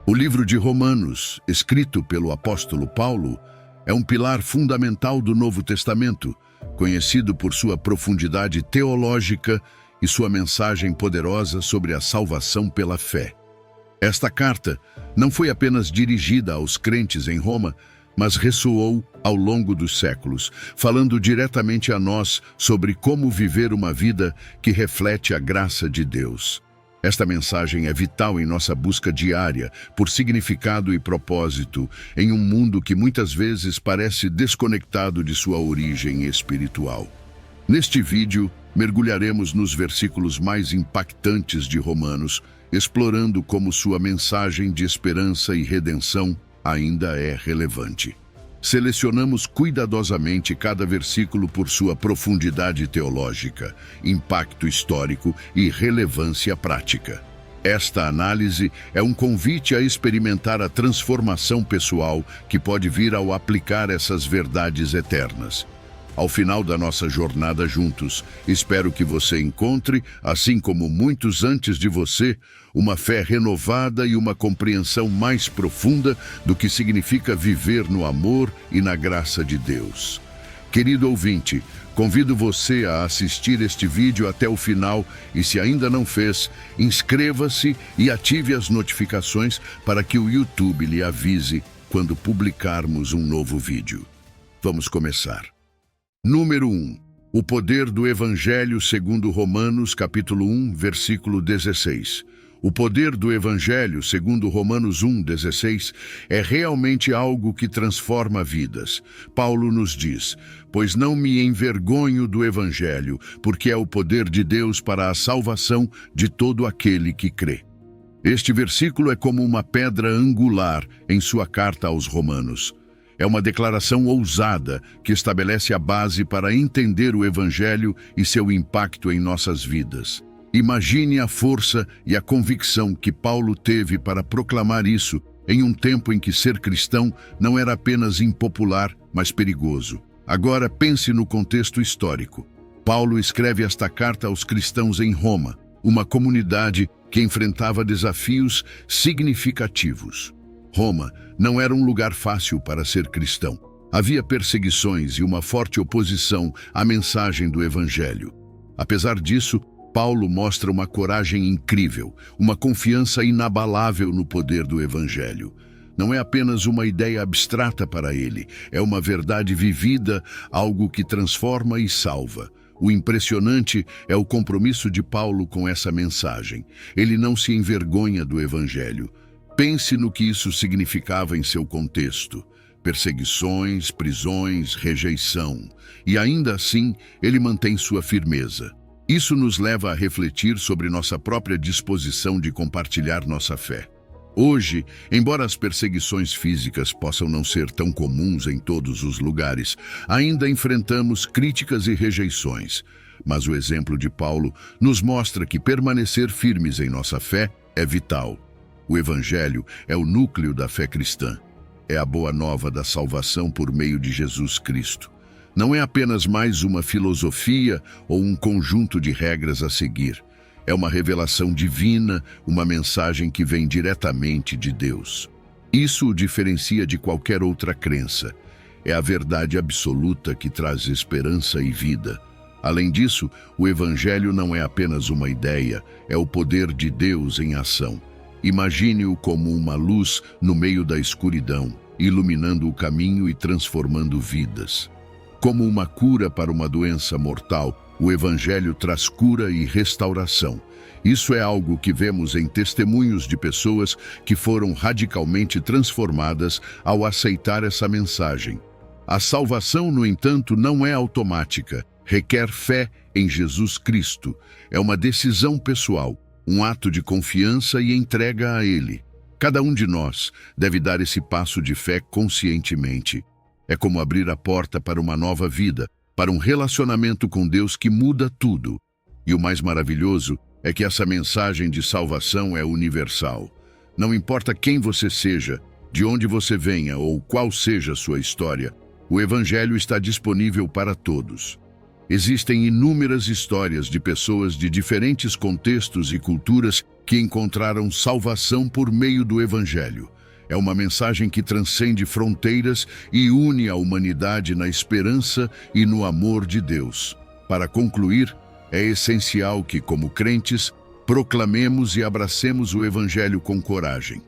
O livro de Romanos, escrito pelo apóstolo Paulo, é um pilar fundamental do Novo Testamento, conhecido por sua profundidade teológica e sua mensagem poderosa sobre a salvação pela fé. Esta carta não foi apenas dirigida aos crentes em Roma, mas ressoou ao longo dos séculos, falando diretamente a nós sobre como viver uma vida que reflete a graça de Deus. Esta mensagem é vital em nossa busca diária por significado e propósito em um mundo que muitas vezes parece desconectado de sua origem espiritual. Neste vídeo, mergulharemos nos versículos mais impactantes de Romanos, explorando como sua mensagem de esperança e redenção ainda é relevante. Selecionamos cuidadosamente cada versículo por sua profundidade teológica, impacto histórico e relevância prática. Esta análise é um convite a experimentar a transformação pessoal que pode vir ao aplicar essas verdades eternas. Ao final da nossa jornada juntos, espero que você encontre, assim como muitos antes de você, uma fé renovada e uma compreensão mais profunda do que significa viver no amor e na graça de Deus. Querido ouvinte, convido você a assistir este vídeo até o final e, se ainda não fez, inscreva-se e ative as notificações para que o YouTube lhe avise quando publicarmos um novo vídeo. Vamos começar. Número 1. O poder do Evangelho segundo Romanos, capítulo 1, versículo 16. O poder do Evangelho segundo Romanos 1:16 é realmente algo que transforma vidas. Paulo nos diz: "Pois não me envergonho do Evangelho, porque é o poder de Deus para a salvação de todo aquele que crê." Este versículo é como uma pedra angular em sua carta aos Romanos. É uma declaração ousada que estabelece a base para entender o Evangelho e seu impacto em nossas vidas. Imagine a força e a convicção que Paulo teve para proclamar isso em um tempo em que ser cristão não era apenas impopular, mas perigoso. Agora pense no contexto histórico. Paulo escreve esta carta aos cristãos em Roma, uma comunidade que enfrentava desafios significativos. Roma não era um lugar fácil para ser cristão. Havia perseguições e uma forte oposição à mensagem do Evangelho. Apesar disso, Paulo mostra uma coragem incrível, uma confiança inabalável no poder do Evangelho. Não é apenas uma ideia abstrata para ele, é uma verdade vivida, algo que transforma e salva. O impressionante é o compromisso de Paulo com essa mensagem. Ele não se envergonha do Evangelho. Pense no que isso significava em seu contexto. Perseguições, prisões, rejeição. E ainda assim, ele mantém sua firmeza. Isso nos leva a refletir sobre nossa própria disposição de compartilhar nossa fé. Hoje, embora as perseguições físicas possam não ser tão comuns em todos os lugares, ainda enfrentamos críticas e rejeições. Mas o exemplo de Paulo nos mostra que permanecer firmes em nossa fé é vital. O Evangelho é o núcleo da fé cristã. É a boa nova da salvação por meio de Jesus Cristo. Não é apenas mais uma filosofia ou um conjunto de regras a seguir. É uma revelação divina, uma mensagem que vem diretamente de Deus. Isso o diferencia de qualquer outra crença. É a verdade absoluta que traz esperança e vida. Além disso, o Evangelho não é apenas uma ideia, é o poder de Deus em ação. Imagine-o como uma luz no meio da escuridão, iluminando o caminho e transformando vidas. Como uma cura para uma doença mortal, o Evangelho traz cura e restauração. Isso é algo que vemos em testemunhos de pessoas que foram radicalmente transformadas ao aceitar essa mensagem. A salvação, no entanto, não é automática. Requer fé em Jesus Cristo. É uma decisão pessoal, um ato de confiança e entrega a Ele. Cada um de nós deve dar esse passo de fé conscientemente. É como abrir a porta para uma nova vida, para um relacionamento com Deus que muda tudo. E o mais maravilhoso é que essa mensagem de salvação é universal. Não importa quem você seja, de onde você venha ou qual seja a sua história, o Evangelho está disponível para todos. Existem inúmeras histórias de pessoas de diferentes contextos e culturas que encontraram salvação por meio do Evangelho. É uma mensagem que transcende fronteiras e une a humanidade na esperança e no amor de Deus. Para concluir, é essencial que, como crentes, proclamemos e abracemos o Evangelho com coragem.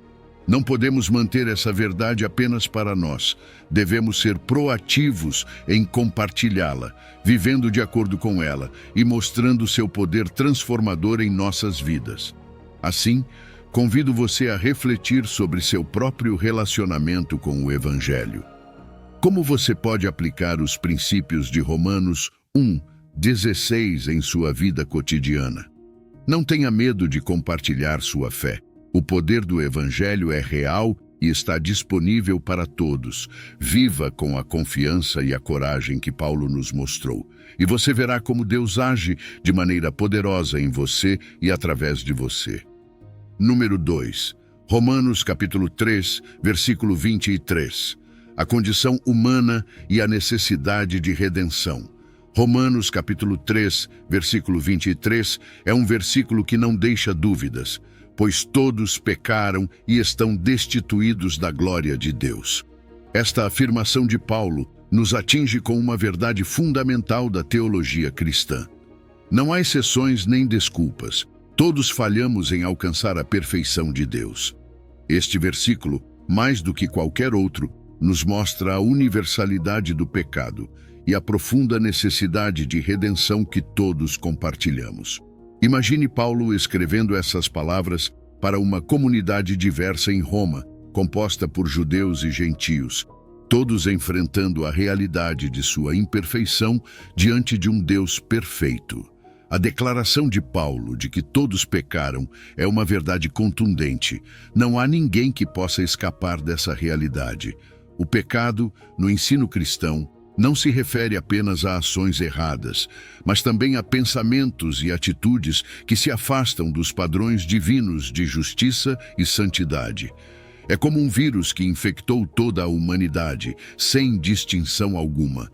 Não podemos manter essa verdade apenas para nós. Devemos ser proativos em compartilhá-la, vivendo de acordo com ela e mostrando seu poder transformador em nossas vidas. Assim, convido você a refletir sobre seu próprio relacionamento com o Evangelho. Como você pode aplicar os princípios de Romanos 1:16 em sua vida cotidiana? Não tenha medo de compartilhar sua fé. O poder do Evangelho é real e está disponível para todos. Viva com a confiança e a coragem que Paulo nos mostrou. E você verá como Deus age de maneira poderosa em você e através de você. Número 2. Romanos capítulo 3, versículo 23. A condição humana e a necessidade de redenção. Romanos capítulo 3, versículo 23 é um versículo que não deixa dúvidas, pois todos pecaram e estão destituídos da glória de Deus. Esta afirmação de Paulo nos atinge com uma verdade fundamental da teologia cristã. Não há exceções nem desculpas. Todos falhamos em alcançar a perfeição de Deus. Este versículo, mais do que qualquer outro, nos mostra a universalidade do pecado e a profunda necessidade de redenção que todos compartilhamos. Imagine Paulo escrevendo essas palavras para uma comunidade diversa em Roma, composta por judeus e gentios, todos enfrentando a realidade de sua imperfeição diante de um Deus perfeito. A declaração de Paulo de que todos pecaram é uma verdade contundente. Não há ninguém que possa escapar dessa realidade. O pecado, no ensino cristão, não se refere apenas a ações erradas, mas também a pensamentos e atitudes que se afastam dos padrões divinos de justiça e santidade. É como um vírus que infectou toda a humanidade, sem distinção alguma.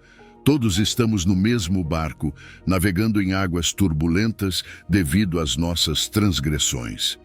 Todos estamos no mesmo barco, navegando em águas turbulentas devido às nossas transgressões.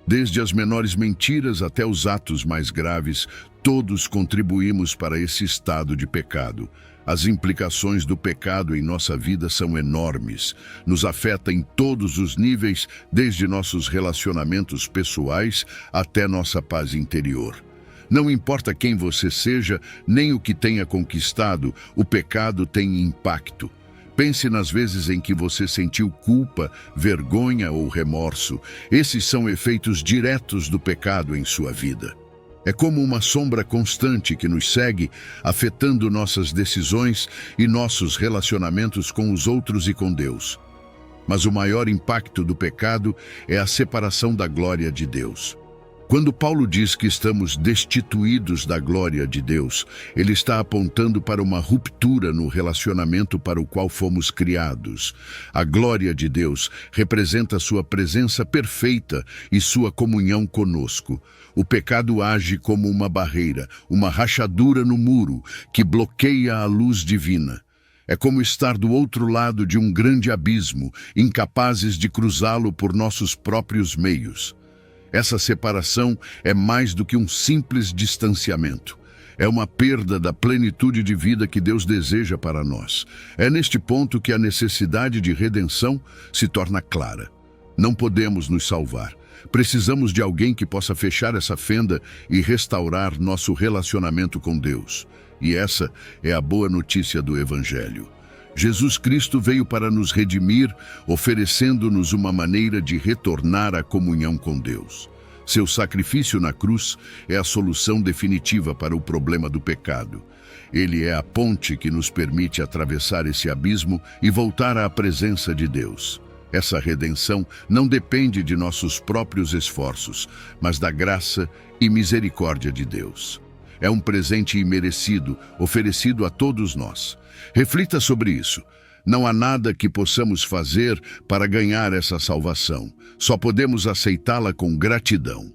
Desde as menores mentiras até os atos mais graves, todos contribuímos para esse estado de pecado. As implicações do pecado em nossa vida são enormes. Nos afeta em todos os níveis, desde nossos relacionamentos pessoais até nossa paz interior. Não importa quem você seja, nem o que tenha conquistado, o pecado tem impacto. Pense nas vezes em que você sentiu culpa, vergonha ou remorso. Esses são efeitos diretos do pecado em sua vida. É como uma sombra constante que nos segue, afetando nossas decisões e nossos relacionamentos com os outros e com Deus. Mas o maior impacto do pecado é a separação da glória de Deus. Quando Paulo diz que estamos destituídos da glória de Deus, ele está apontando para uma ruptura no relacionamento para o qual fomos criados. A glória de Deus representa sua presença perfeita e sua comunhão conosco. O pecado age como uma barreira, uma rachadura no muro que bloqueia a luz divina. É como estar do outro lado de um grande abismo, incapazes de cruzá-lo por nossos próprios meios. Essa separação é mais do que um simples distanciamento. É uma perda da plenitude de vida que Deus deseja para nós. É neste ponto que a necessidade de redenção se torna clara. Não podemos nos salvar. Precisamos de alguém que possa fechar essa fenda e restaurar nosso relacionamento com Deus. E essa é a boa notícia do Evangelho. Jesus Cristo veio para nos redimir, oferecendo-nos uma maneira de retornar à comunhão com Deus. Seu sacrifício na cruz é a solução definitiva para o problema do pecado. Ele é a ponte que nos permite atravessar esse abismo e voltar à presença de Deus. Essa redenção não depende de nossos próprios esforços, mas da graça e misericórdia de Deus. É um presente imerecido, oferecido a todos nós. Reflita sobre isso. Não há nada que possamos fazer para ganhar essa salvação. Só podemos aceitá-la com gratidão.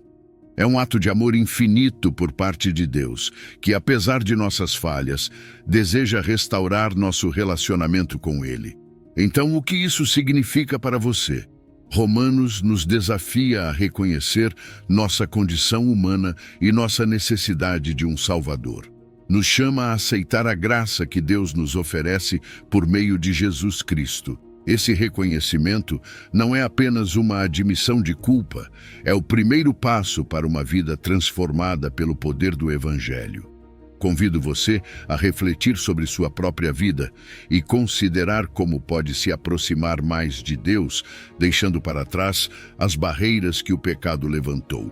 É um ato de amor infinito por parte de Deus, que, apesar de nossas falhas, deseja restaurar nosso relacionamento com Ele. Então, o que isso significa para você? Romanos nos desafia a reconhecer nossa condição humana e nossa necessidade de um Salvador. Nos chama a aceitar a graça que Deus nos oferece por meio de Jesus Cristo. Esse reconhecimento não é apenas uma admissão de culpa, é o primeiro passo para uma vida transformada pelo poder do Evangelho. Convido você a refletir sobre sua própria vida e considerar como pode se aproximar mais de Deus, deixando para trás as barreiras que o pecado levantou.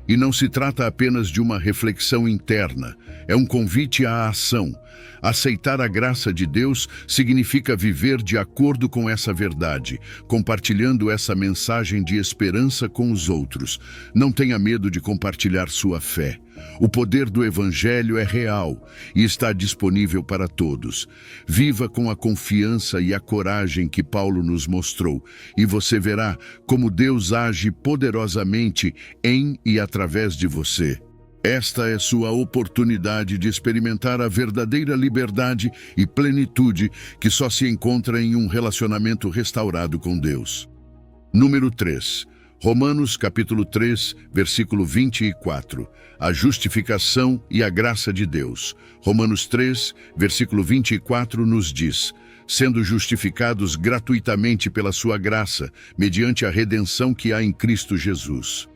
E não se trata apenas de uma reflexão interna, é um convite à ação. Aceitar a graça de Deus significa viver de acordo com essa verdade, compartilhando essa mensagem de esperança com os outros. Não tenha medo de compartilhar sua fé. O poder do Evangelho é real e está disponível para todos. Viva com a confiança e a coragem que Paulo nos mostrou, e você verá como Deus age poderosamente em e através de você. Esta é sua oportunidade de experimentar a verdadeira liberdade e plenitude que só se encontra em um relacionamento restaurado com Deus. Número 3. Romanos capítulo 3, versículo 24. A justificação e a graça de Deus. Romanos 3, versículo 24 nos diz: sendo justificados gratuitamente pela sua graça, mediante a redenção que há em Cristo Jesus.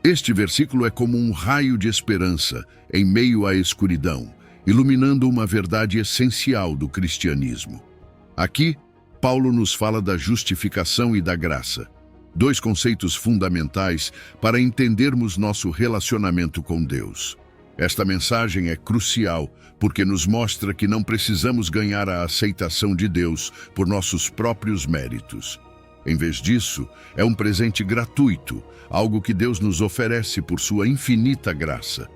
Este versículo é como um raio de esperança em meio à escuridão, iluminando uma verdade essencial do cristianismo. Aqui, Paulo nos fala da justificação e da graça, dois conceitos fundamentais para entendermos nosso relacionamento com Deus. Esta mensagem é crucial porque nos mostra que não precisamos ganhar a aceitação de Deus por nossos próprios méritos. Em vez disso, é um presente gratuito, algo que Deus nos oferece por sua infinita graça.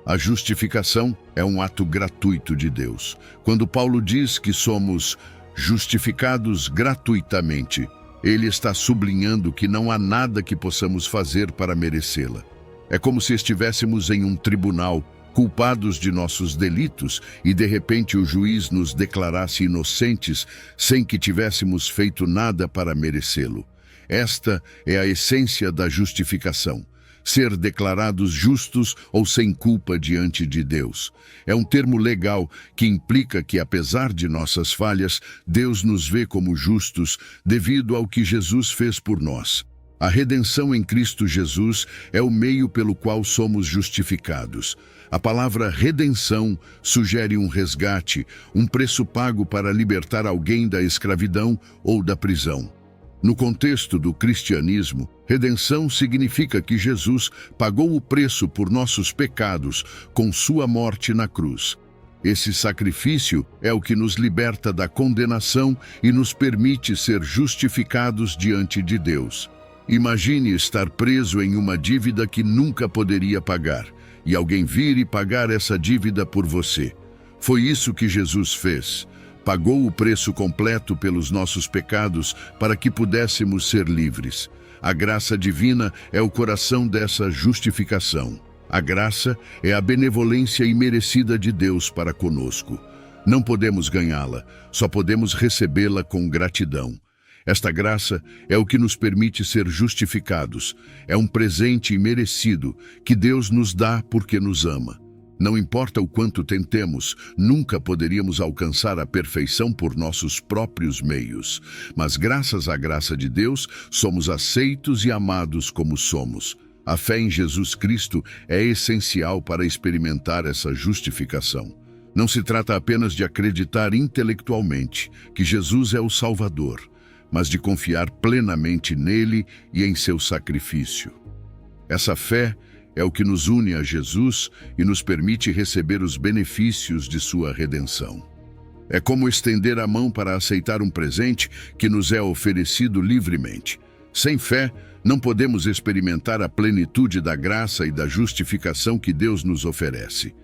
A justificação é um ato gratuito de Deus. Quando Paulo diz que somos justificados gratuitamente, ele está sublinhando que não há nada que possamos fazer para merecê-la. É como se estivéssemos em um tribunal, culpados de nossos delitos, e de repente o juiz nos declarasse inocentes sem que tivéssemos feito nada para merecê-lo. Esta é a essência da justificação. Ser declarados justos ou sem culpa diante de Deus. É um termo legal que implica que, apesar de nossas falhas, Deus nos vê como justos devido ao que Jesus fez por nós. A redenção em Cristo Jesus é o meio pelo qual somos justificados. A palavra redenção sugere um resgate, um preço pago para libertar alguém da escravidão ou da prisão. No contexto do cristianismo, redenção significa que Jesus pagou o preço por nossos pecados com sua morte na cruz. Esse sacrifício é o que nos liberta da condenação e nos permite ser justificados diante de Deus. Imagine estar preso em uma dívida que nunca poderia pagar, e alguém vir e pagar essa dívida por você. Foi isso que Jesus fez. Pagou o preço completo pelos nossos pecados para que pudéssemos ser livres. A graça divina é o coração dessa justificação. A graça é a benevolência imerecida de Deus para conosco. Não podemos ganhá-la, só podemos recebê-la com gratidão. Esta graça é o que nos permite ser justificados. É um presente imerecido que Deus nos dá porque nos ama. Não importa o quanto tentemos, nunca poderíamos alcançar a perfeição por nossos próprios meios. Mas graças à graça de Deus, somos aceitos e amados como somos. A fé em Jesus Cristo é essencial para experimentar essa justificação. Não se trata apenas de acreditar intelectualmente que Jesus é o Salvador, mas de confiar plenamente nele e em seu sacrifício. Essa fé é o que nos une a Jesus e nos permite receber os benefícios de sua redenção. É como estender a mão para aceitar um presente que nos é oferecido livremente. Sem fé, não podemos experimentar a plenitude da graça e da justificação que Deus nos oferece.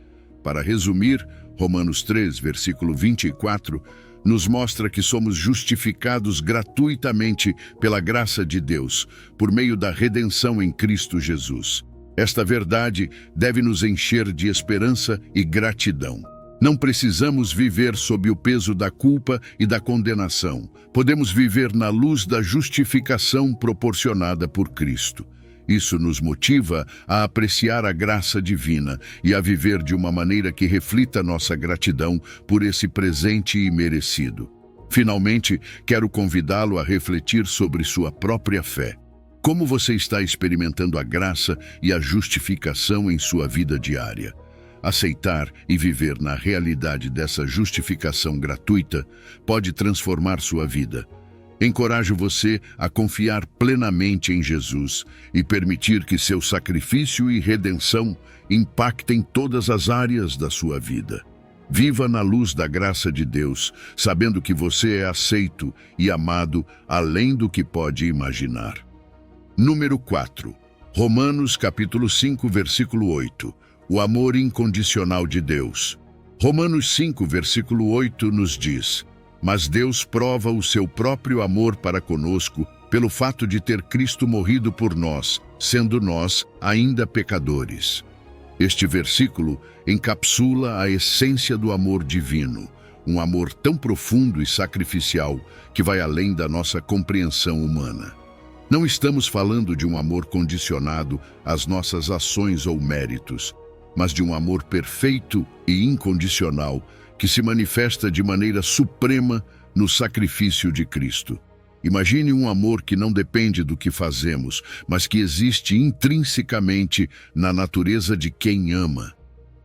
Para resumir, Romanos 3, versículo 24, nos mostra que somos justificados gratuitamente pela graça de Deus, por meio da redenção em Cristo Jesus. Esta verdade deve nos encher de esperança e gratidão. Não precisamos viver sob o peso da culpa e da condenação. Podemos viver na luz da justificação proporcionada por Cristo. Isso nos motiva a apreciar a graça divina e a viver de uma maneira que reflita nossa gratidão por esse presente imerecido. Finalmente, quero convidá-lo a refletir sobre sua própria fé. Como você está experimentando a graça e a justificação em sua vida diária? Aceitar e viver na realidade dessa justificação gratuita pode transformar sua vida. Encorajo você a confiar plenamente em Jesus e permitir que seu sacrifício e redenção impactem todas as áreas da sua vida. Viva na luz da graça de Deus, sabendo que você é aceito e amado além do que pode imaginar. Número 4. Romanos capítulo 5, versículo 8. O amor incondicional de Deus. Romanos 5, versículo 8 nos diz: Mas Deus prova o seu próprio amor para conosco pelo fato de ter Cristo morrido por nós, sendo nós ainda pecadores. Este versículo encapsula a essência do amor divino, um amor tão profundo e sacrificial que vai além da nossa compreensão humana. Não estamos falando de um amor condicionado às nossas ações ou méritos, mas de um amor perfeito e incondicional que se manifesta de maneira suprema no sacrifício de Cristo. Imagine um amor que não depende do que fazemos, mas que existe intrinsecamente na natureza de quem ama.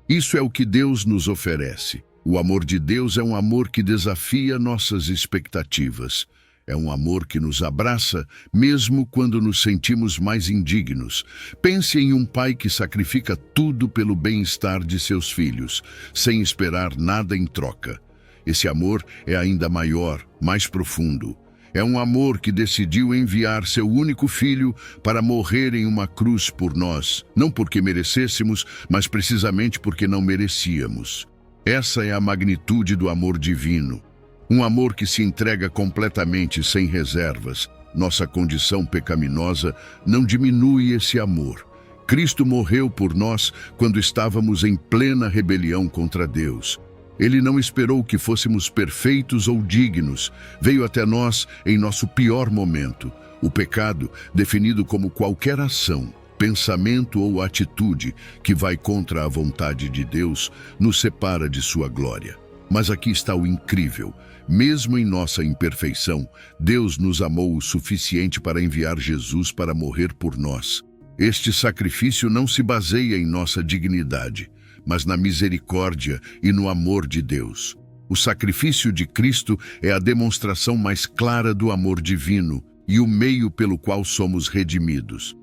Isso é o que Deus nos oferece. O amor de Deus é um amor que desafia nossas expectativas. É um amor que nos abraça, mesmo quando nos sentimos mais indignos. Pense em um pai que sacrifica tudo pelo bem-estar de seus filhos, sem esperar nada em troca. Esse amor é ainda maior, mais profundo. É um amor que decidiu enviar seu único filho para morrer em uma cruz por nós, não porque merecêssemos, mas precisamente porque não merecíamos. Essa é a magnitude do amor divino. Um amor que se entrega completamente sem reservas. Nossa condição pecaminosa não diminui esse amor. Cristo morreu por nós quando estávamos em plena rebelião contra Deus. Ele não esperou que fôssemos perfeitos ou dignos. Veio até nós em nosso pior momento. O pecado, definido como qualquer ação, pensamento ou atitude que vai contra a vontade de Deus, nos separa de sua glória. Mas aqui está o incrível. Mesmo em nossa imperfeição, Deus nos amou o suficiente para enviar Jesus para morrer por nós. Este sacrifício não se baseia em nossa dignidade, mas na misericórdia e no amor de Deus. O sacrifício de Cristo é a demonstração mais clara do amor divino e o meio pelo qual somos redimidos.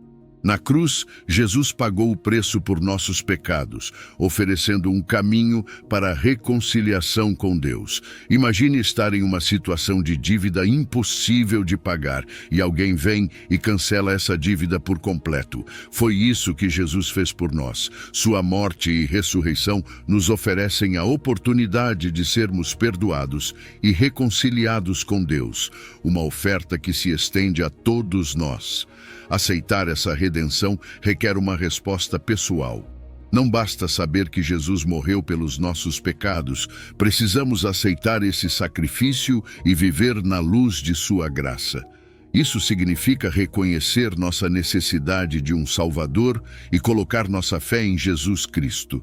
Na cruz, Jesus pagou o preço por nossos pecados, oferecendo um caminho para a reconciliação com Deus. Imagine estar em uma situação de dívida impossível de pagar e alguém vem e cancela essa dívida por completo. Foi isso que Jesus fez por nós. Sua morte e ressurreição nos oferecem a oportunidade de sermos perdoados e reconciliados com Deus, uma oferta que se estende a todos nós. Aceitar essa redenção requer uma resposta pessoal. Não basta saber que Jesus morreu pelos nossos pecados, precisamos aceitar esse sacrifício e viver na luz de sua graça. Isso significa reconhecer nossa necessidade de um Salvador e colocar nossa fé em Jesus Cristo.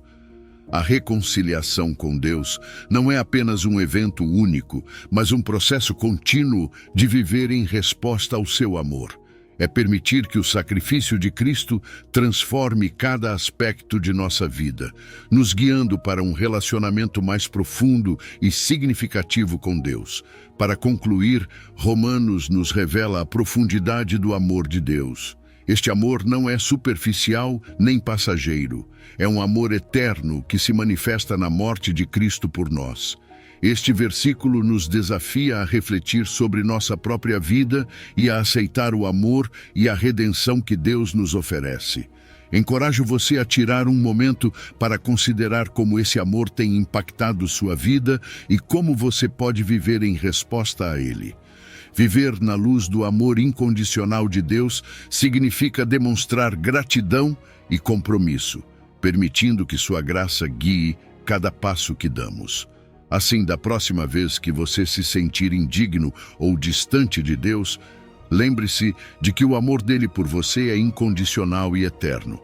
A reconciliação com Deus não é apenas um evento único, mas um processo contínuo de viver em resposta ao seu amor. É permitir que o sacrifício de Cristo transforme cada aspecto de nossa vida, nos guiando para um relacionamento mais profundo e significativo com Deus. Para concluir, Romanos nos revela a profundidade do amor de Deus. Este amor não é superficial nem passageiro. É um amor eterno que se manifesta na morte de Cristo por nós. Este versículo nos desafia a refletir sobre nossa própria vida e a aceitar o amor e a redenção que Deus nos oferece. Encorajo você a tirar um momento para considerar como esse amor tem impactado sua vida e como você pode viver em resposta a ele. Viver na luz do amor incondicional de Deus significa demonstrar gratidão e compromisso, permitindo que sua graça guie cada passo que damos. Assim, da próxima vez que você se sentir indigno ou distante de Deus, lembre-se de que o amor dele por você é incondicional e eterno.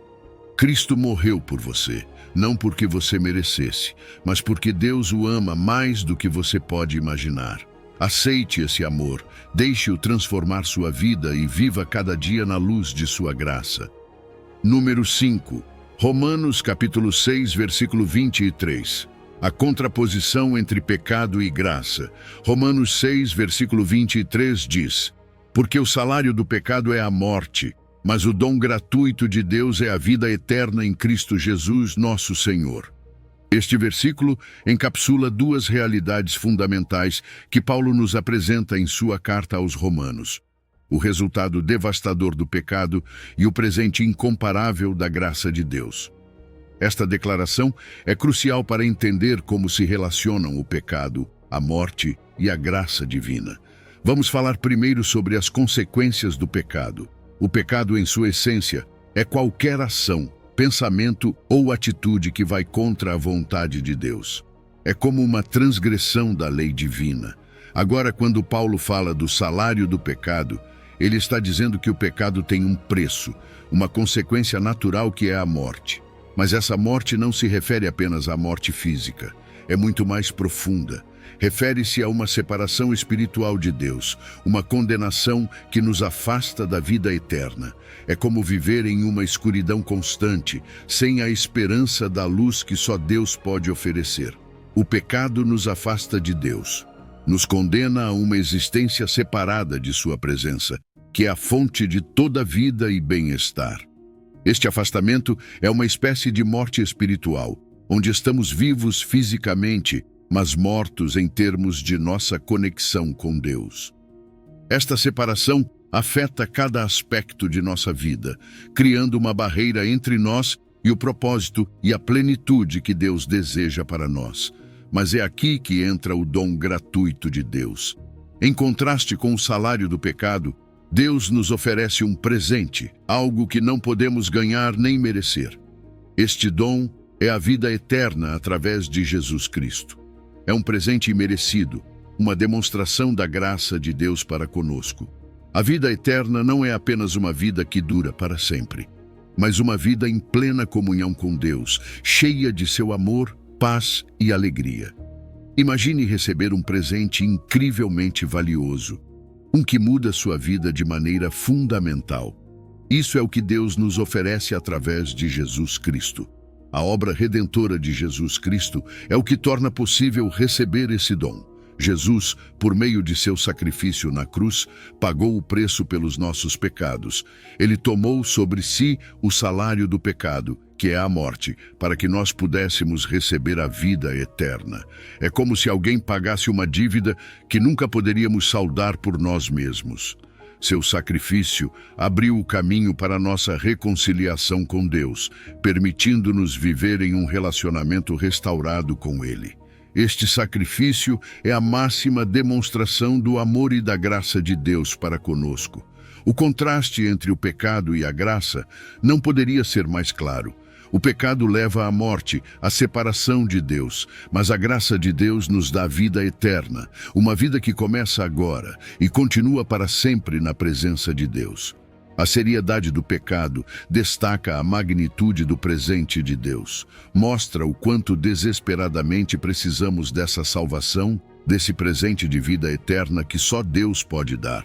Cristo morreu por você, não porque você merecesse, mas porque Deus o ama mais do que você pode imaginar. Aceite esse amor, deixe-o transformar sua vida e viva cada dia na luz de sua graça. Número 5. Romanos capítulo 6, versículo 23. A contraposição entre pecado e graça. Romanos 6, versículo 23 diz: Porque o salário do pecado é a morte, mas o dom gratuito de Deus é a vida eterna em Cristo Jesus, nosso Senhor. Este versículo encapsula duas realidades fundamentais que Paulo nos apresenta em sua carta aos Romanos: o resultado devastador do pecado e o presente incomparável da graça de Deus. Esta declaração é crucial para entender como se relacionam o pecado, a morte e a graça divina. Vamos falar primeiro sobre as consequências do pecado. O pecado, em sua essência, é qualquer ação, pensamento ou atitude que vai contra a vontade de Deus. É como uma transgressão da lei divina. Agora, quando Paulo fala do salário do pecado, ele está dizendo que o pecado tem um preço, uma consequência natural que é a morte. Mas essa morte não se refere apenas à morte física, é muito mais profunda. Refere-se a uma separação espiritual de Deus, uma condenação que nos afasta da vida eterna. É como viver em uma escuridão constante, sem a esperança da luz que só Deus pode oferecer. O pecado nos afasta de Deus, nos condena a uma existência separada de sua presença, que é a fonte de toda vida e bem-estar. Este afastamento é uma espécie de morte espiritual, onde estamos vivos fisicamente, mas mortos em termos de nossa conexão com Deus. Esta separação afeta cada aspecto de nossa vida, criando uma barreira entre nós e o propósito e a plenitude que Deus deseja para nós. Mas é aqui que entra o dom gratuito de Deus. Em contraste com o salário do pecado, Deus nos oferece um presente, algo que não podemos ganhar nem merecer. Este dom é a vida eterna através de Jesus Cristo. É um presente imerecido, uma demonstração da graça de Deus para conosco. A vida eterna não é apenas uma vida que dura para sempre, mas uma vida em plena comunhão com Deus, cheia de seu amor, paz e alegria. Imagine receber um presente incrivelmente valioso, um que muda sua vida de maneira fundamental. Isso é o que Deus nos oferece através de Jesus Cristo. A obra redentora de Jesus Cristo é o que torna possível receber esse dom. Jesus, por meio de seu sacrifício na cruz, pagou o preço pelos nossos pecados. Ele tomou sobre si o salário do pecado, que é a morte, para que nós pudéssemos receber a vida eterna. É como se alguém pagasse uma dívida que nunca poderíamos saldar por nós mesmos. Seu sacrifício abriu o caminho para a nossa reconciliação com Deus, permitindo-nos viver em um relacionamento restaurado com Ele. Este sacrifício é a máxima demonstração do amor e da graça de Deus para conosco. O contraste entre o pecado e a graça não poderia ser mais claro. O pecado leva à morte, à separação de Deus, mas a graça de Deus nos dá vida eterna, uma vida que começa agora e continua para sempre na presença de Deus. A seriedade do pecado destaca a magnitude do presente de Deus. Mostra o quanto desesperadamente precisamos dessa salvação, desse presente de vida eterna que só Deus pode dar.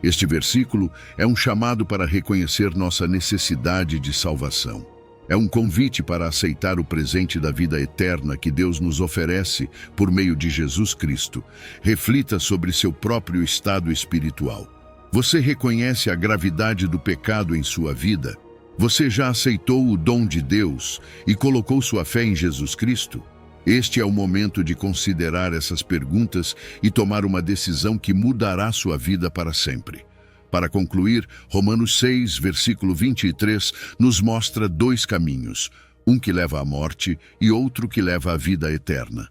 Este versículo é um chamado para reconhecer nossa necessidade de salvação. É um convite para aceitar o presente da vida eterna que Deus nos oferece por meio de Jesus Cristo. Reflita sobre seu próprio estado espiritual. Você reconhece a gravidade do pecado em sua vida? Você já aceitou o dom de Deus e colocou sua fé em Jesus Cristo? Este é o momento de considerar essas perguntas e tomar uma decisão que mudará sua vida para sempre. Para concluir, Romanos 6, versículo 23, nos mostra dois caminhos, um que leva à morte e outro que leva à vida eterna.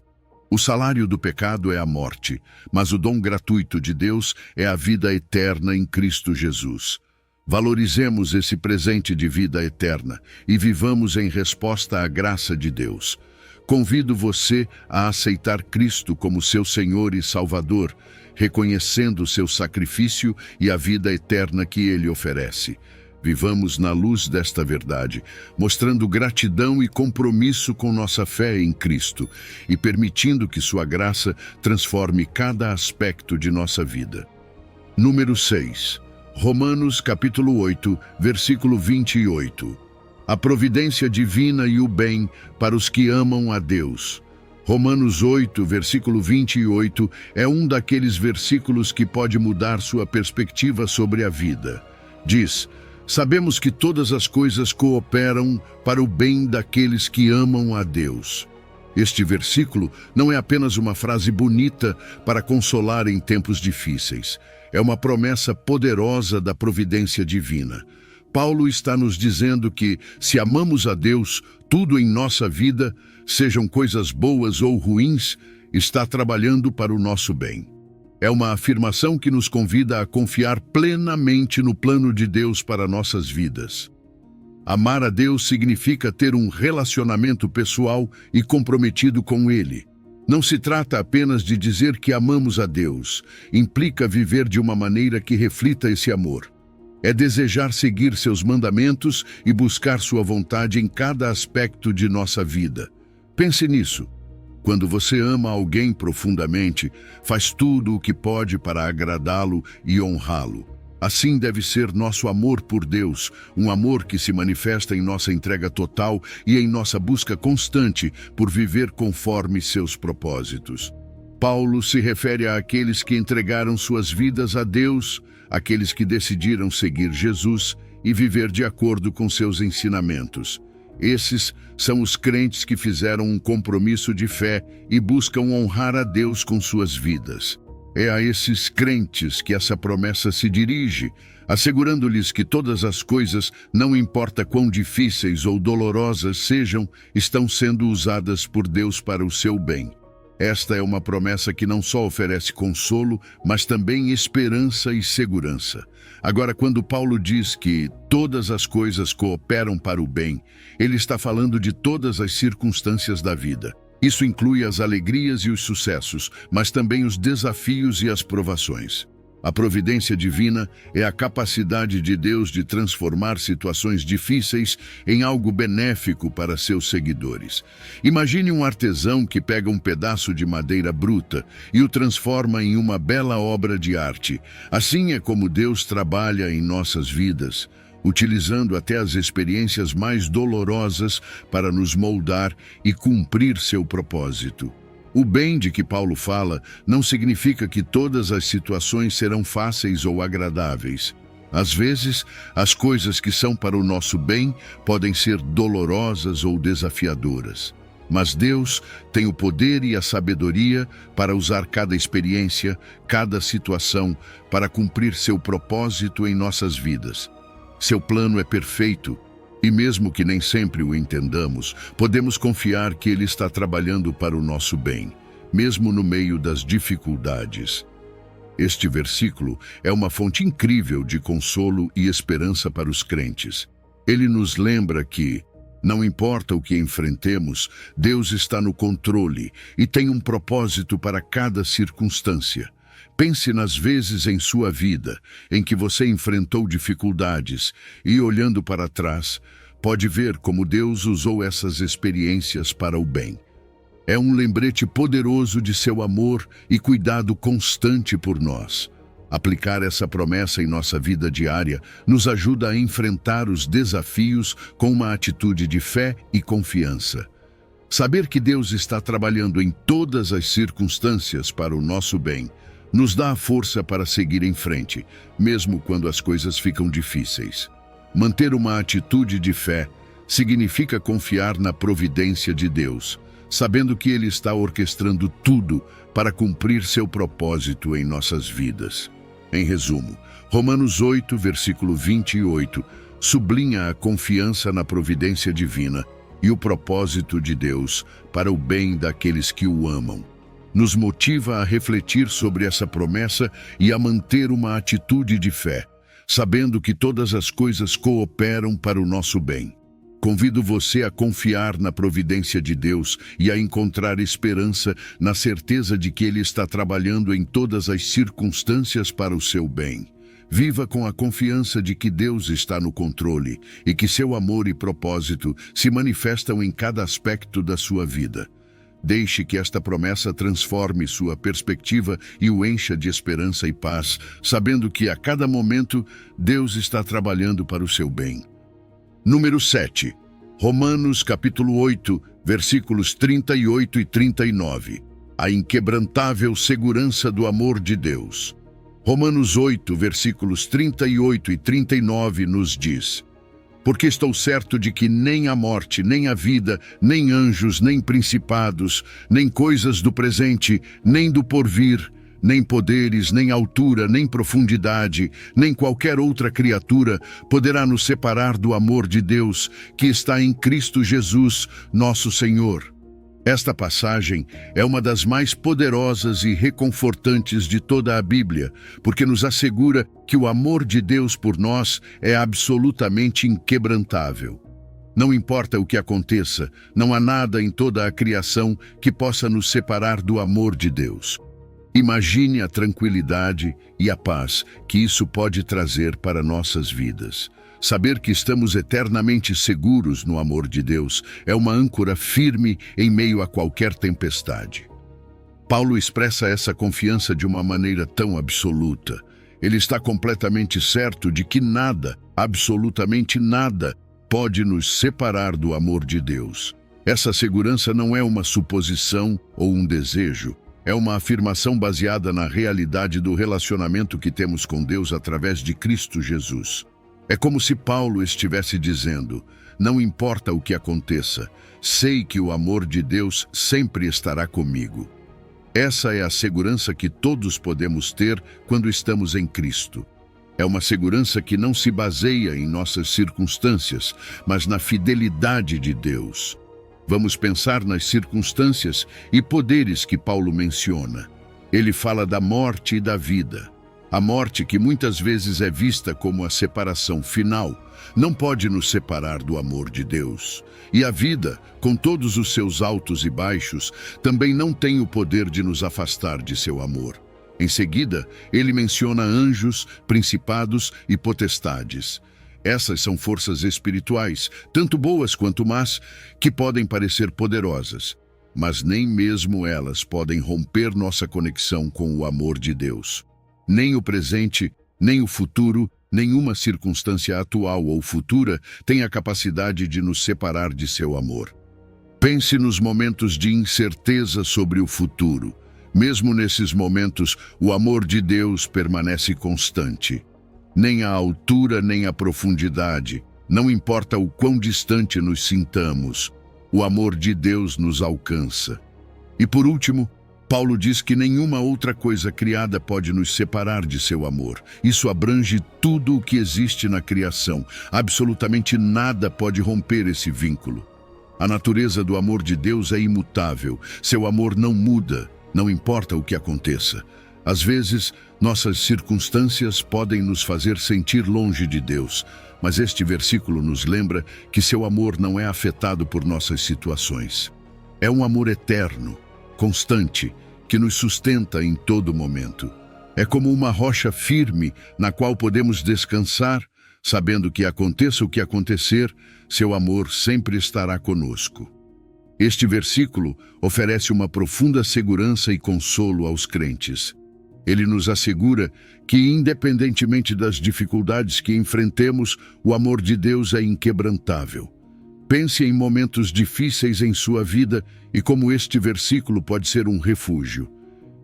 O salário do pecado é a morte, mas o dom gratuito de Deus é a vida eterna em Cristo Jesus. Valorizemos esse presente de vida eterna e vivamos em resposta à graça de Deus. convido você a aceitar Cristo como seu Senhor e Salvador, reconhecendo seu sacrifício e a vida eterna que ele oferece. Vivamos na luz desta verdade, mostrando gratidão e compromisso com nossa fé em Cristo e permitindo que sua graça transforme cada aspecto de nossa vida. Número 6. Romanos capítulo 8, versículo 28. A providência divina e o bem para os que amam a Deus. Romanos 8, versículo 28 é um daqueles versículos que pode mudar sua perspectiva sobre a vida. Diz: sabemos que todas as coisas cooperam para o bem daqueles que amam a Deus. Este versículo não é apenas uma frase bonita para consolar em tempos difíceis. É uma promessa poderosa da providência divina. Paulo está nos dizendo que, se amamos a Deus, tudo em nossa vida, sejam coisas boas ou ruins, está trabalhando para o nosso bem. É uma afirmação que nos convida a confiar plenamente no plano de Deus para nossas vidas. Amar a Deus significa ter um relacionamento pessoal e comprometido com Ele. Não se trata apenas de dizer que amamos a Deus, implica viver de uma maneira que reflita esse amor. É desejar seguir seus mandamentos e buscar sua vontade em cada aspecto de nossa vida. Pense nisso. Quando você ama alguém profundamente, faz tudo o que pode para agradá-lo e honrá-lo. Assim deve ser nosso amor por Deus, um amor que se manifesta em nossa entrega total e em nossa busca constante por viver conforme seus propósitos. Paulo se refere àqueles que entregaram suas vidas a Deus, aqueles que decidiram seguir Jesus e viver de acordo com seus ensinamentos. Esses são os crentes que fizeram um compromisso de fé e buscam honrar a Deus com suas vidas. É a esses crentes que essa promessa se dirige, assegurando-lhes que todas as coisas, não importa quão difíceis ou dolorosas sejam, estão sendo usadas por Deus para o seu bem. Esta é uma promessa que não só oferece consolo, mas também esperança e segurança. Agora, quando Paulo diz que todas as coisas cooperam para o bem, ele está falando de todas as circunstâncias da vida. Isso inclui as alegrias e os sucessos, mas também os desafios e as provações. A providência divina é a capacidade de Deus de transformar situações difíceis em algo benéfico para seus seguidores. Imagine um artesão que pega um pedaço de madeira bruta e o transforma em uma bela obra de arte. Assim é como Deus trabalha em nossas vidas, utilizando até as experiências mais dolorosas para nos moldar e cumprir seu propósito. O bem de que Paulo fala não significa que todas as situações serão fáceis ou agradáveis. Às vezes, as coisas que são para o nosso bem podem ser dolorosas ou desafiadoras. Mas Deus tem o poder e a sabedoria para usar cada experiência, cada situação, para cumprir seu propósito em nossas vidas. Seu plano é perfeito. E mesmo que nem sempre o entendamos, podemos confiar que Ele está trabalhando para o nosso bem, mesmo no meio das dificuldades. Este versículo é uma fonte incrível de consolo e esperança para os crentes. Ele nos lembra que, não importa o que enfrentemos, Deus está no controle e tem um propósito para cada circunstância. Pense nas vezes em sua vida em que você enfrentou dificuldades e, olhando para trás, pode ver como Deus usou essas experiências para o bem. É um lembrete poderoso de seu amor e cuidado constante por nós. Aplicar essa promessa em nossa vida diária nos ajuda a enfrentar os desafios com uma atitude de fé e confiança. Saber que Deus está trabalhando em todas as circunstâncias para o nosso bem nos dá a força para seguir em frente, mesmo quando as coisas ficam difíceis. Manter uma atitude de fé significa confiar na providência de Deus, sabendo que Ele está orquestrando tudo para cumprir seu propósito em nossas vidas. Em resumo, Romanos 8, versículo 28, sublinha a confiança na providência divina e o propósito de Deus para o bem daqueles que o amam. Nos motiva a refletir sobre essa promessa e a manter uma atitude de fé, sabendo que todas as coisas cooperam para o nosso bem. Convido você a confiar na providência de Deus e a encontrar esperança na certeza de que Ele está trabalhando em todas as circunstâncias para o seu bem. Viva com a confiança de que Deus está no controle e que seu amor e propósito se manifestam em cada aspecto da sua vida. Deixe que esta promessa transforme sua perspectiva e o encha de esperança e paz, sabendo que a cada momento Deus está trabalhando para o seu bem. Número 7. Romanos capítulo 8, versículos 38 e 39. A inquebrantável segurança do amor de Deus. Romanos 8, versículos 38 e 39 nos diz: Porque estou certo de que nem a morte, nem a vida, nem anjos, nem principados, nem coisas do presente, nem do porvir, nem poderes, nem altura, nem profundidade, nem qualquer outra criatura poderá nos separar do amor de Deus que está em Cristo Jesus, nosso Senhor. Esta passagem é uma das mais poderosas e reconfortantes de toda a Bíblia, porque nos assegura que o amor de Deus por nós é absolutamente inquebrantável. Não importa o que aconteça, não há nada em toda a criação que possa nos separar do amor de Deus. Imagine a tranquilidade e a paz que isso pode trazer para nossas vidas. Saber que estamos eternamente seguros no amor de Deus é uma âncora firme em meio a qualquer tempestade. Paulo expressa essa confiança de uma maneira tão absoluta. Ele está completamente certo de que nada, absolutamente nada, pode nos separar do amor de Deus. Essa segurança não é uma suposição ou um desejo. É uma afirmação baseada na realidade do relacionamento que temos com Deus através de Cristo Jesus. É como se Paulo estivesse dizendo: não importa o que aconteça, sei que o amor de Deus sempre estará comigo. Essa é a segurança que todos podemos ter quando estamos em Cristo. É uma segurança que não se baseia em nossas circunstâncias, mas na fidelidade de Deus. Vamos pensar nas circunstâncias e poderes que Paulo menciona. Ele fala da morte e da vida. A morte, que muitas vezes é vista como a separação final, não pode nos separar do amor de Deus. E a vida, com todos os seus altos e baixos, também não tem o poder de nos afastar de seu amor. Em seguida, ele menciona anjos, principados e potestades. Essas são forças espirituais, tanto boas quanto más, que podem parecer poderosas, mas nem mesmo elas podem romper nossa conexão com o amor de Deus. Nem o presente, nem o futuro, nenhuma circunstância atual ou futura tem a capacidade de nos separar de seu amor. Pense nos momentos de incerteza sobre o futuro. Mesmo nesses momentos, o amor de Deus permanece constante. Nem a altura, nem a profundidade, não importa o quão distante nos sintamos, o amor de Deus nos alcança. E por último, Paulo diz que nenhuma outra coisa criada pode nos separar de seu amor. Isso abrange tudo o que existe na criação. Absolutamente nada pode romper esse vínculo. A natureza do amor de Deus é imutável. Seu amor não muda, não importa o que aconteça. Às vezes, nossas circunstâncias podem nos fazer sentir longe de Deus, mas este versículo nos lembra que seu amor não é afetado por nossas situações. É um amor eterno, constante, que nos sustenta em todo momento. É como uma rocha firme na qual podemos descansar, sabendo que aconteça o que acontecer, seu amor sempre estará conosco. Este versículo oferece uma profunda segurança e consolo aos crentes. Ele nos assegura que, independentemente das dificuldades que enfrentemos, o amor de Deus é inquebrantável. Pense em momentos difíceis em sua vida e como este versículo pode ser um refúgio.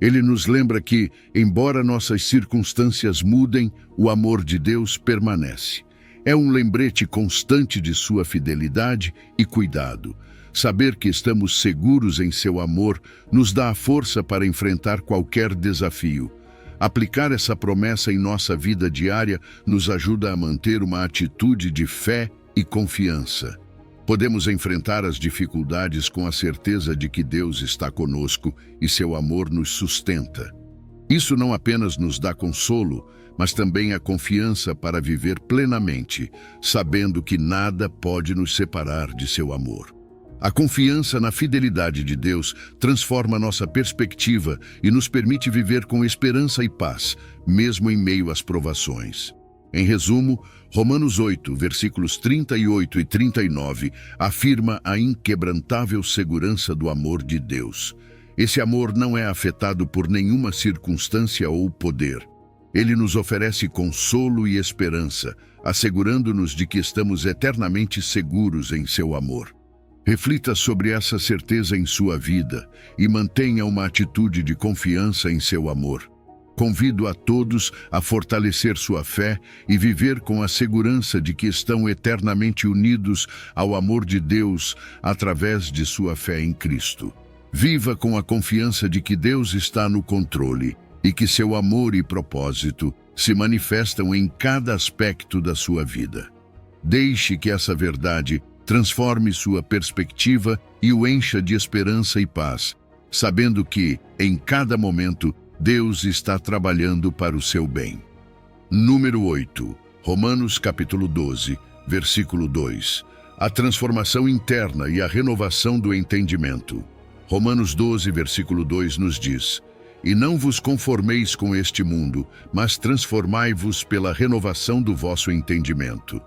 Ele nos lembra que, embora nossas circunstâncias mudem, o amor de Deus permanece. É um lembrete constante de sua fidelidade e cuidado. Saber que estamos seguros em seu amor nos dá a força para enfrentar qualquer desafio. Aplicar essa promessa em nossa vida diária nos ajuda a manter uma atitude de fé e confiança. Podemos enfrentar as dificuldades com a certeza de que Deus está conosco e seu amor nos sustenta. Isso não apenas nos dá consolo, mas também a confiança para viver plenamente, sabendo que nada pode nos separar de seu amor. A confiança na fidelidade de Deus transforma nossa perspectiva e nos permite viver com esperança e paz, mesmo em meio às provações. Em resumo, Romanos 8, versículos 38 e 39, afirma a inquebrantável segurança do amor de Deus. Esse amor não é afetado por nenhuma circunstância ou poder. Ele nos oferece consolo e esperança, assegurando-nos de que estamos eternamente seguros em seu amor. Reflita sobre essa certeza em sua vida e mantenha uma atitude de confiança em seu amor. Convido a todos a fortalecer sua fé e viver com a segurança de que estão eternamente unidos ao amor de Deus através de sua fé em Cristo. Viva com a confiança de que Deus está no controle e que seu amor e propósito se manifestam em cada aspecto da sua vida. Deixe que essa verdade transforme sua perspectiva e o encha de esperança e paz, sabendo que, em cada momento, Deus está trabalhando para o seu bem. Número 8. Romanos capítulo 12, versículo 2. A transformação interna e a renovação do entendimento. Romanos 12, versículo 2 nos diz: E não vos conformeis com este mundo, mas transformai-vos pela renovação do vosso entendimento.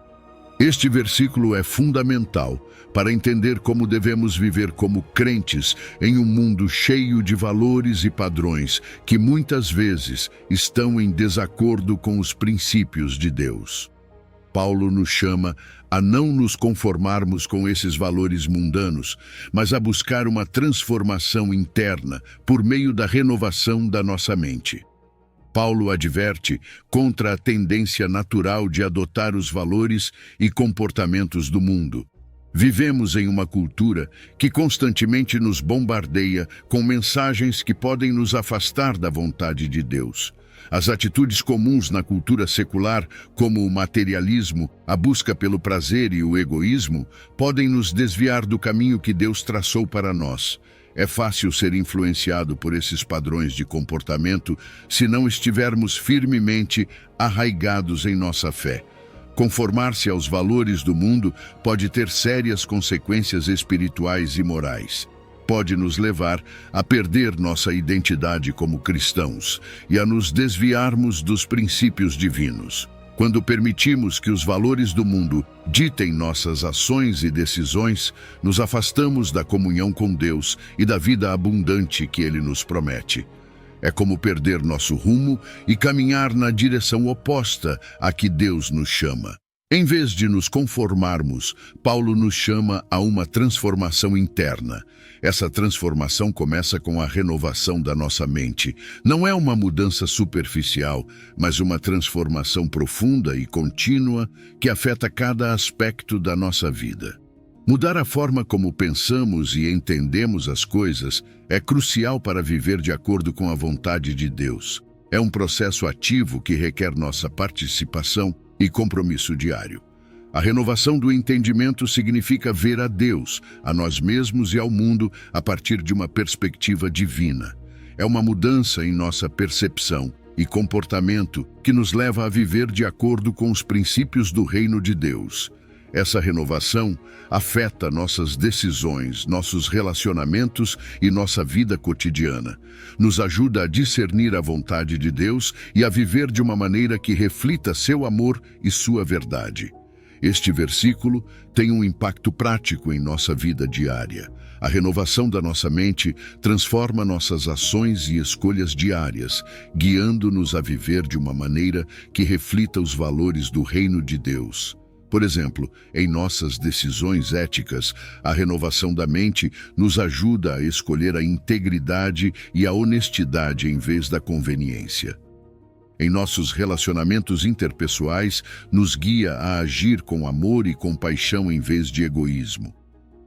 Este versículo é fundamental para entender como devemos viver como crentes em um mundo cheio de valores e padrões que muitas vezes estão em desacordo com os princípios de Deus. Paulo nos chama a não nos conformarmos com esses valores mundanos, mas a buscar uma transformação interna por meio da renovação da nossa mente. Paulo adverte contra a tendência natural de adotar os valores e comportamentos do mundo. Vivemos em uma cultura que constantemente nos bombardeia com mensagens que podem nos afastar da vontade de Deus. As atitudes comuns na cultura secular, como o materialismo, a busca pelo prazer e o egoísmo, podem nos desviar do caminho que Deus traçou para nós. É fácil ser influenciado por esses padrões de comportamento se não estivermos firmemente arraigados em nossa fé. Conformar-se aos valores do mundo pode ter sérias consequências espirituais e morais. Pode nos levar a perder nossa identidade como cristãos e a nos desviarmos dos princípios divinos. Quando permitimos que os valores do mundo ditem nossas ações e decisões, nos afastamos da comunhão com Deus e da vida abundante que Ele nos promete. É como perder nosso rumo e caminhar na direção oposta a que Deus nos chama. Em vez de nos conformarmos, Paulo nos chama a uma transformação interna. Essa transformação começa com a renovação da nossa mente. Não é uma mudança superficial, mas uma transformação profunda e contínua que afeta cada aspecto da nossa vida. Mudar a forma como pensamos e entendemos as coisas é crucial para viver de acordo com a vontade de Deus. É um processo ativo que requer nossa participação e compromisso diário. A renovação do entendimento significa ver a Deus, a nós mesmos e ao mundo a partir de uma perspectiva divina. É uma mudança em nossa percepção e comportamento que nos leva a viver de acordo com os princípios do reino de Deus. Essa renovação afeta nossas decisões, nossos relacionamentos e nossa vida cotidiana. Nos ajuda a discernir a vontade de Deus e a viver de uma maneira que reflita seu amor e sua verdade. Este versículo tem um impacto prático em nossa vida diária. A renovação da nossa mente transforma nossas ações e escolhas diárias, guiando-nos a viver de uma maneira que reflita os valores do reino de Deus. Por exemplo, em nossas decisões éticas, a renovação da mente nos ajuda a escolher a integridade e a honestidade em vez da conveniência. Em nossos relacionamentos interpessoais, nos guia a agir com amor e compaixão em vez de egoísmo.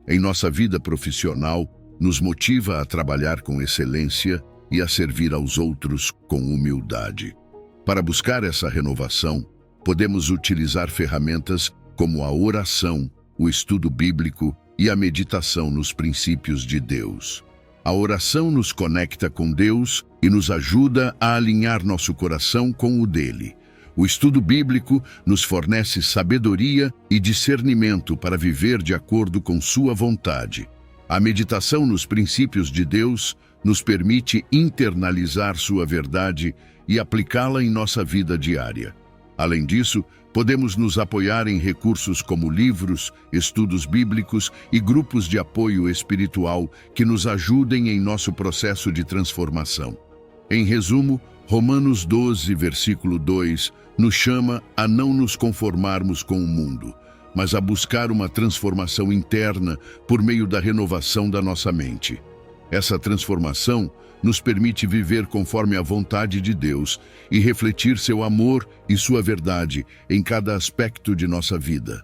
Em nossa vida profissional, nos motiva a trabalhar com excelência e a servir aos outros com humildade. Para buscar essa renovação, podemos utilizar ferramentas como a oração, o estudo bíblico e a meditação nos princípios de Deus. A oração nos conecta com Deus e nos ajuda a alinhar nosso coração com o dele. O estudo bíblico nos fornece sabedoria e discernimento para viver de acordo com sua vontade. A meditação nos princípios de Deus nos permite internalizar sua verdade e aplicá-la em nossa vida diária. Além disso, podemos nos apoiar em recursos como livros, estudos bíblicos e grupos de apoio espiritual que nos ajudem em nosso processo de transformação. Em resumo, Romanos 12, versículo 2, nos chama a não nos conformarmos com o mundo, mas a buscar uma transformação interna por meio da renovação da nossa mente. Essa transformação nos permite viver conforme a vontade de Deus e refletir seu amor e sua verdade em cada aspecto de nossa vida.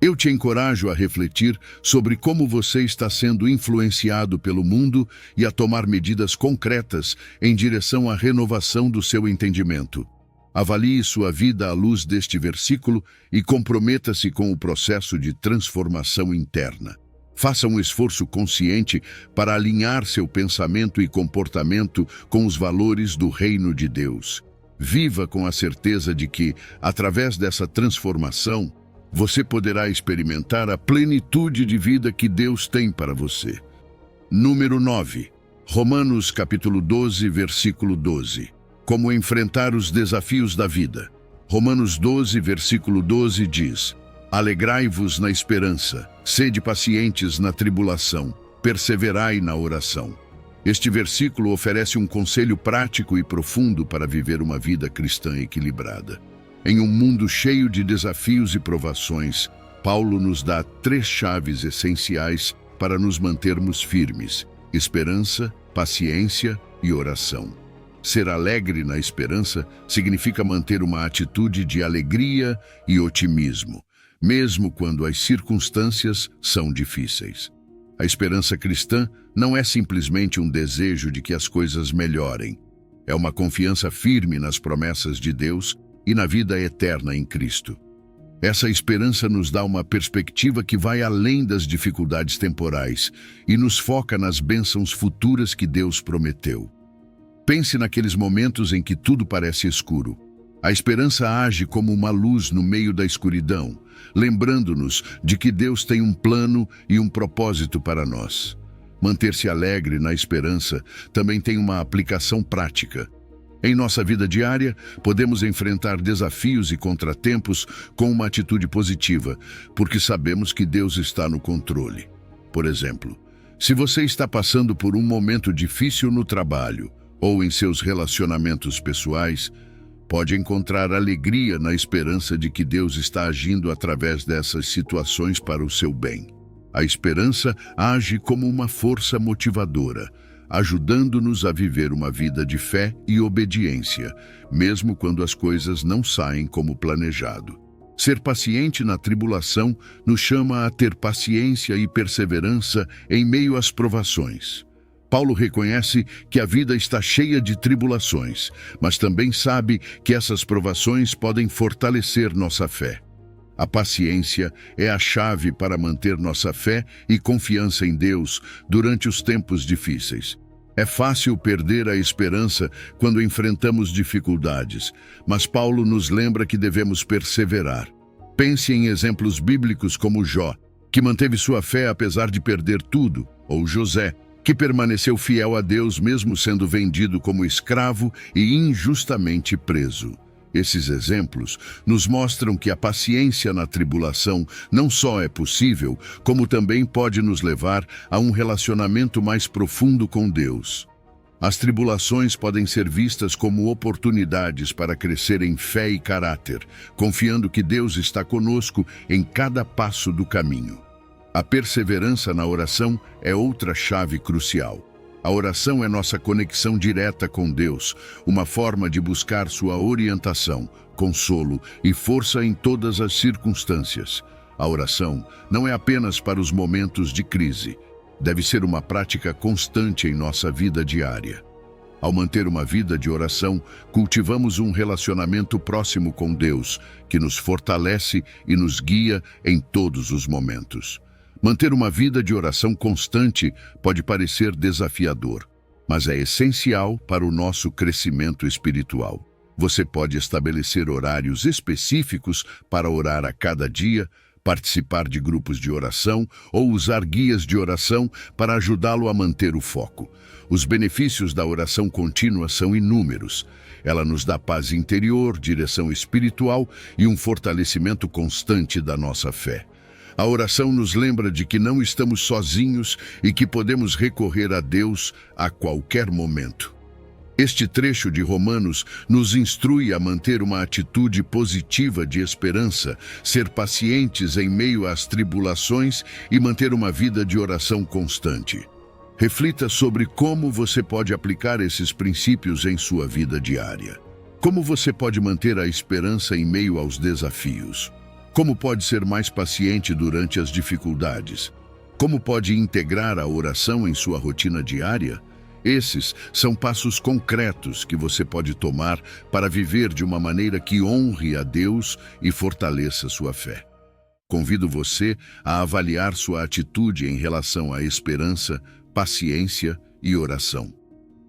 Eu te encorajo a refletir sobre como você está sendo influenciado pelo mundo e a tomar medidas concretas em direção à renovação do seu entendimento. Avalie sua vida à luz deste versículo e comprometa-se com o processo de transformação interna. Faça um esforço consciente para alinhar seu pensamento e comportamento com os valores do reino de Deus. Viva com a certeza de que, através dessa transformação, você poderá experimentar a plenitude de vida que Deus tem para você. Número 9. Romanos capítulo 12, versículo 12. Como enfrentar os desafios da vida. Romanos 12, versículo 12 diz: Alegrai-vos na esperança, sede pacientes na tribulação, perseverai na oração. Este versículo oferece um conselho prático e profundo para viver uma vida cristã equilibrada. Em um mundo cheio de desafios e provações, Paulo nos dá 3 chaves essenciais para nos mantermos firmes: esperança, paciência e oração. Ser alegre na esperança significa manter uma atitude de alegria e otimismo, mesmo quando as circunstâncias são difíceis. A esperança cristã não é simplesmente um desejo de que as coisas melhorem. É uma confiança firme nas promessas de Deus e na vida eterna em Cristo. Essa esperança nos dá uma perspectiva que vai além das dificuldades temporais e nos foca nas bênçãos futuras que Deus prometeu. Pense naqueles momentos em que tudo parece escuro. A esperança age como uma luz no meio da escuridão, lembrando-nos de que Deus tem um plano e um propósito para nós. Manter-se alegre na esperança também tem uma aplicação prática. Em nossa vida diária, podemos enfrentar desafios e contratempos com uma atitude positiva, porque sabemos que Deus está no controle. Por exemplo, se você está passando por um momento difícil no trabalho ou em seus relacionamentos pessoais, pode encontrar alegria na esperança de que Deus está agindo através dessas situações para o seu bem. A esperança age como uma força motivadora, ajudando-nos a viver uma vida de fé e obediência, mesmo quando as coisas não saem como planejado. Ser paciente na tribulação nos chama a ter paciência e perseverança em meio às provações. Paulo reconhece que a vida está cheia de tribulações, mas também sabe que essas provações podem fortalecer nossa fé. A paciência é a chave para manter nossa fé e confiança em Deus durante os tempos difíceis. É fácil perder a esperança quando enfrentamos dificuldades, mas Paulo nos lembra que devemos perseverar. Pense em exemplos bíblicos como Jó, que manteve sua fé apesar de perder tudo, ou José, que permaneceu fiel a Deus mesmo sendo vendido como escravo e injustamente preso. Esses exemplos nos mostram que a paciência na tribulação não só é possível, como também pode nos levar a um relacionamento mais profundo com Deus. As tribulações podem ser vistas como oportunidades para crescer em fé e caráter, confiando que Deus está conosco em cada passo do caminho. A perseverança na oração é outra chave crucial. A oração é nossa conexão direta com Deus, uma forma de buscar sua orientação, consolo e força em todas as circunstâncias. A oração não é apenas para os momentos de crise. Deve ser uma prática constante em nossa vida diária. Ao manter uma vida de oração, cultivamos um relacionamento próximo com Deus, que nos fortalece e nos guia em todos os momentos. Manter uma vida de oração constante pode parecer desafiador, mas é essencial para o nosso crescimento espiritual. Você pode estabelecer horários específicos para orar a cada dia, participar de grupos de oração ou usar guias de oração para ajudá-lo a manter o foco. Os benefícios da oração contínua são inúmeros. Ela nos dá paz interior, direção espiritual e um fortalecimento constante da nossa fé. A oração nos lembra de que não estamos sozinhos e que podemos recorrer a Deus a qualquer momento. Este trecho de Romanos nos instrui a manter uma atitude positiva de esperança, ser pacientes em meio às tribulações e manter uma vida de oração constante. Reflita sobre como você pode aplicar esses princípios em sua vida diária. Como você pode manter a esperança em meio aos desafios? Como pode ser mais paciente durante as dificuldades? Como pode integrar a oração em sua rotina diária? Esses são passos concretos que você pode tomar para viver de uma maneira que honre a Deus e fortaleça sua fé. Convido você a avaliar sua atitude em relação à esperança, paciência e oração.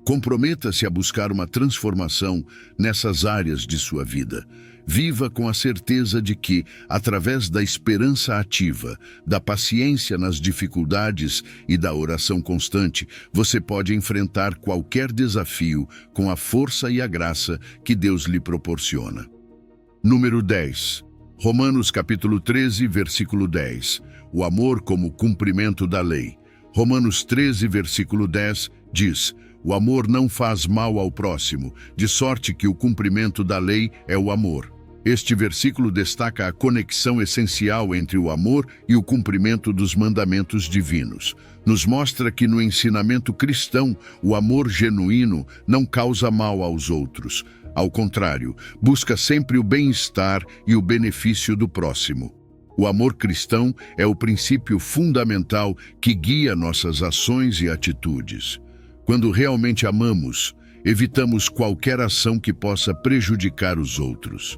Comprometa-se a buscar uma transformação nessas áreas de sua vida. Viva com a certeza de que, através da esperança ativa, da paciência nas dificuldades e da oração constante, você pode enfrentar qualquer desafio com a força e a graça que Deus lhe proporciona. Número 10. Romanos capítulo 13, versículo 10. O amor como cumprimento da lei. Romanos 13, versículo 10, diz: o amor não faz mal ao próximo, de sorte que o cumprimento da lei é o amor. Este versículo destaca a conexão essencial entre o amor e o cumprimento dos mandamentos divinos. Nos mostra que no ensinamento cristão, o amor genuíno não causa mal aos outros. Ao contrário, busca sempre o bem-estar e o benefício do próximo. O amor cristão é o princípio fundamental que guia nossas ações e atitudes. Quando realmente amamos, evitamos qualquer ação que possa prejudicar os outros.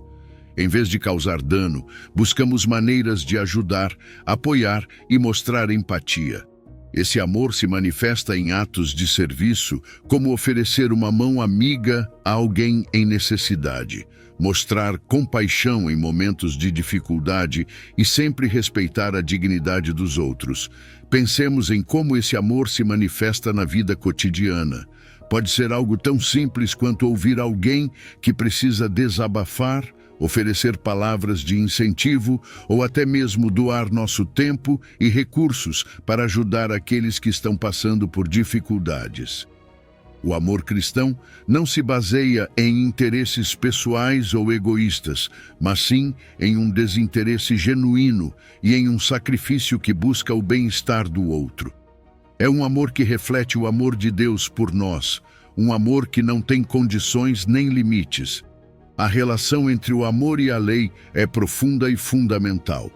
Em vez de causar dano, buscamos maneiras de ajudar, apoiar e mostrar empatia. Esse amor se manifesta em atos de serviço, como oferecer uma mão amiga a alguém em necessidade, mostrar compaixão em momentos de dificuldade e sempre respeitar a dignidade dos outros. Pensemos em como esse amor se manifesta na vida cotidiana. Pode ser algo tão simples quanto ouvir alguém que precisa desabafar, oferecer palavras de incentivo ou até mesmo doar nosso tempo e recursos para ajudar aqueles que estão passando por dificuldades. O amor cristão não se baseia em interesses pessoais ou egoístas, mas sim em um desinteresse genuíno e em um sacrifício que busca o bem-estar do outro. É um amor que reflete o amor de Deus por nós, um amor que não tem condições nem limites. A relação entre o amor e a lei é profunda e fundamental.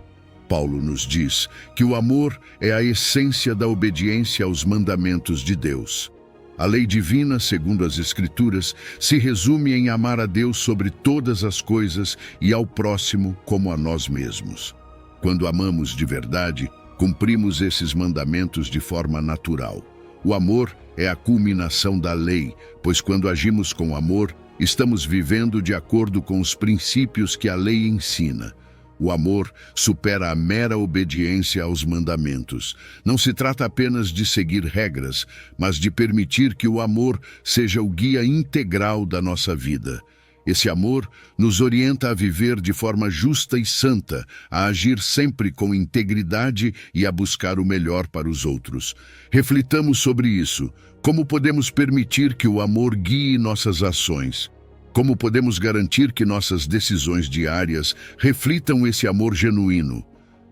Paulo nos diz que o amor é a essência da obediência aos mandamentos de Deus. A lei divina, segundo as Escrituras, se resume em amar a Deus sobre todas as coisas e ao próximo como a nós mesmos. Quando amamos de verdade, cumprimos esses mandamentos de forma natural. O amor é a culminação da lei, pois quando agimos com amor, estamos vivendo de acordo com os princípios que a lei ensina. O amor supera a mera obediência aos mandamentos. Não se trata apenas de seguir regras, mas de permitir que o amor seja o guia integral da nossa vida. Esse amor nos orienta a viver de forma justa e santa, a agir sempre com integridade e a buscar o melhor para os outros. Reflitamos sobre isso. Como podemos permitir que o amor guie nossas ações? Como podemos garantir que nossas decisões diárias reflitam esse amor genuíno?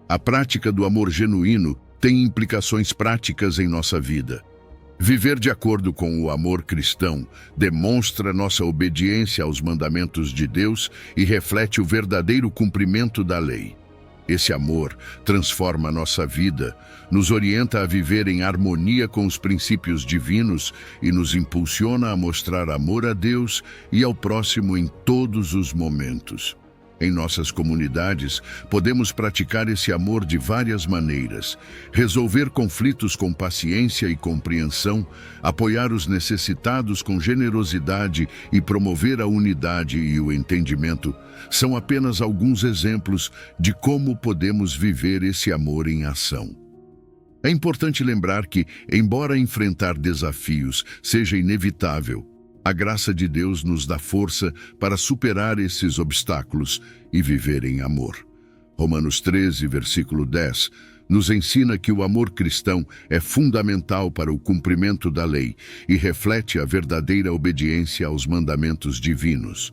A prática do amor genuíno tem implicações práticas em nossa vida. Viver de acordo com o amor cristão demonstra nossa obediência aos mandamentos de Deus e reflete o verdadeiro cumprimento da lei. Esse amor transforma nossa vida, nos orienta a viver em harmonia com os princípios divinos e nos impulsiona a mostrar amor a Deus e ao próximo em todos os momentos. Em nossas comunidades, podemos praticar esse amor de várias maneiras: resolver conflitos com paciência e compreensão, apoiar os necessitados com generosidade e promover a unidade e o entendimento. São apenas alguns exemplos de como podemos viver esse amor em ação. É importante lembrar que, embora enfrentar desafios seja inevitável, a graça de Deus nos dá força para superar esses obstáculos e viver em amor. Romanos 13, versículo 10, nos ensina que o amor cristão é fundamental para o cumprimento da lei e reflete a verdadeira obediência aos mandamentos divinos.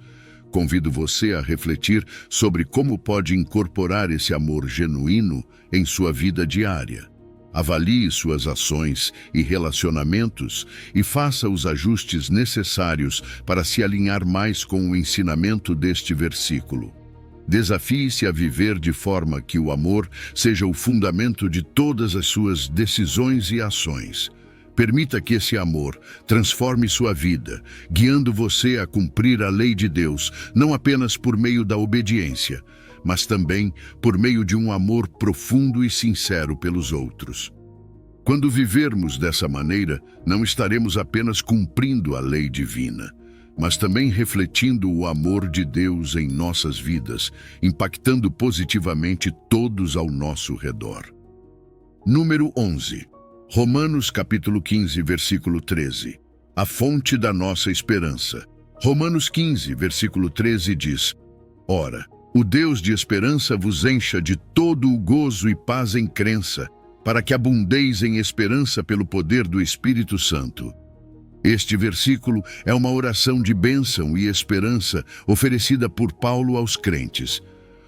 Convido você a refletir sobre como pode incorporar esse amor genuíno em sua vida diária. Avalie suas ações e relacionamentos e faça os ajustes necessários para se alinhar mais com o ensinamento deste versículo. Desafie-se a viver de forma que o amor seja o fundamento de todas as suas decisões e ações. Permita que esse amor transforme sua vida, guiando você a cumprir a lei de Deus, não apenas por meio da obediência, mas também por meio de um amor profundo e sincero pelos outros. Quando vivermos dessa maneira, não estaremos apenas cumprindo a lei divina, mas também refletindo o amor de Deus em nossas vidas, impactando positivamente todos ao nosso redor. Número 11. Romanos capítulo 15, versículo 13. A fonte da nossa esperança. Romanos 15, versículo 13 diz: Ora, o Deus de esperança vos encha de todo o gozo e paz em crença, para que abundeis em esperança pelo poder do Espírito Santo. Este versículo é uma oração de bênção e esperança oferecida por Paulo aos crentes.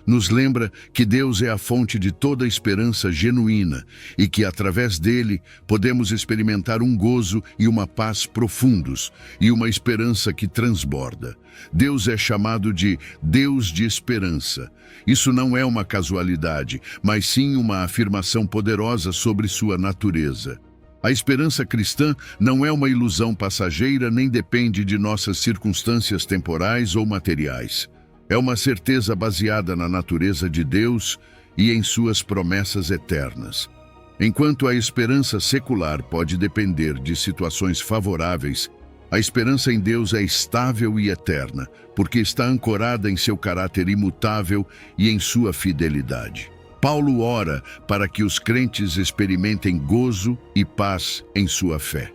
Nos lembra que Deus é a fonte de toda esperança genuína e que, através dele, podemos experimentar um gozo e uma paz profundos e uma esperança que transborda. Deus é chamado de Deus de esperança. Isso não é uma casualidade, mas sim uma afirmação poderosa sobre sua natureza. A esperança cristã não é uma ilusão passageira nem depende de nossas circunstâncias temporais ou materiais. É uma certeza baseada na natureza de Deus e em suas promessas eternas. Enquanto a esperança secular pode depender de situações favoráveis, a esperança em Deus é estável e eterna, porque está ancorada em seu caráter imutável e em sua fidelidade. Paulo ora para que os crentes experimentem gozo e paz em sua fé.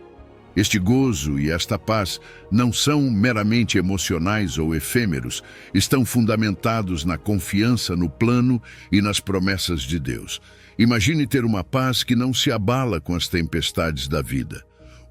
Este gozo e esta paz não são meramente emocionais ou efêmeros, estão fundamentados na confiança no plano e nas promessas de Deus. Imagine ter uma paz que não se abala com as tempestades da vida,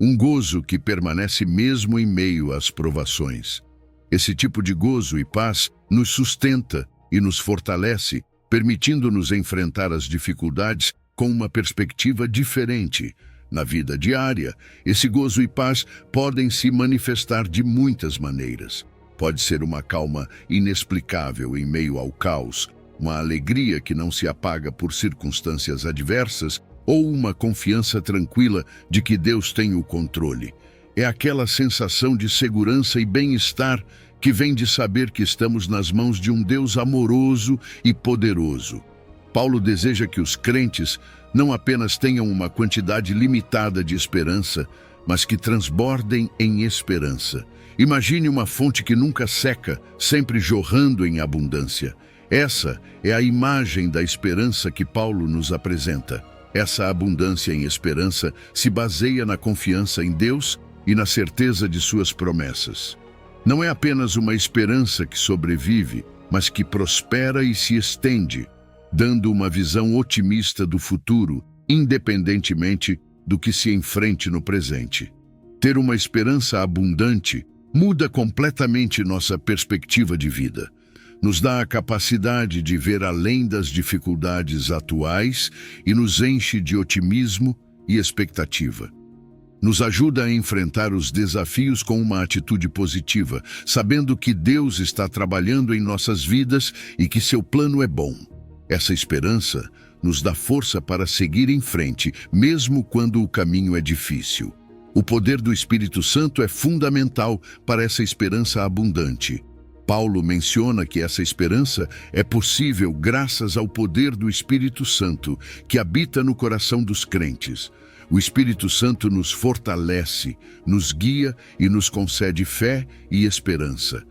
um gozo que permanece mesmo em meio às provações. Esse tipo de gozo e paz nos sustenta e nos fortalece, permitindo-nos enfrentar as dificuldades com uma perspectiva diferente. Na vida diária, esse gozo e paz podem se manifestar de muitas maneiras. Pode ser uma calma inexplicável em meio ao caos, uma alegria que não se apaga por circunstâncias adversas ou uma confiança tranquila de que Deus tem o controle. É aquela sensação de segurança e bem-estar que vem de saber que estamos nas mãos de um Deus amoroso e poderoso. Paulo deseja que os crentes não apenas tenham uma quantidade limitada de esperança, mas que transbordem em esperança. Imagine uma fonte que nunca seca, sempre jorrando em abundância. Essa é a imagem da esperança que Paulo nos apresenta. Essa abundância em esperança se baseia na confiança em Deus e na certeza de suas promessas. Não é apenas uma esperança que sobrevive, mas que prospera e se estende, dando uma visão otimista do futuro, independentemente do que se enfrente no presente. Ter uma esperança abundante muda completamente nossa perspectiva de vida. Nos dá a capacidade de ver além das dificuldades atuais e nos enche de otimismo e expectativa. Nos ajuda a enfrentar os desafios com uma atitude positiva, sabendo que Deus está trabalhando em nossas vidas e que seu plano é bom. Essa esperança nos dá força para seguir em frente, mesmo quando o caminho é difícil. O poder do Espírito Santo é fundamental para essa esperança abundante. Paulo menciona que essa esperança é possível graças ao poder do Espírito Santo, que habita no coração dos crentes. O Espírito Santo nos fortalece, nos guia e nos concede fé e esperança.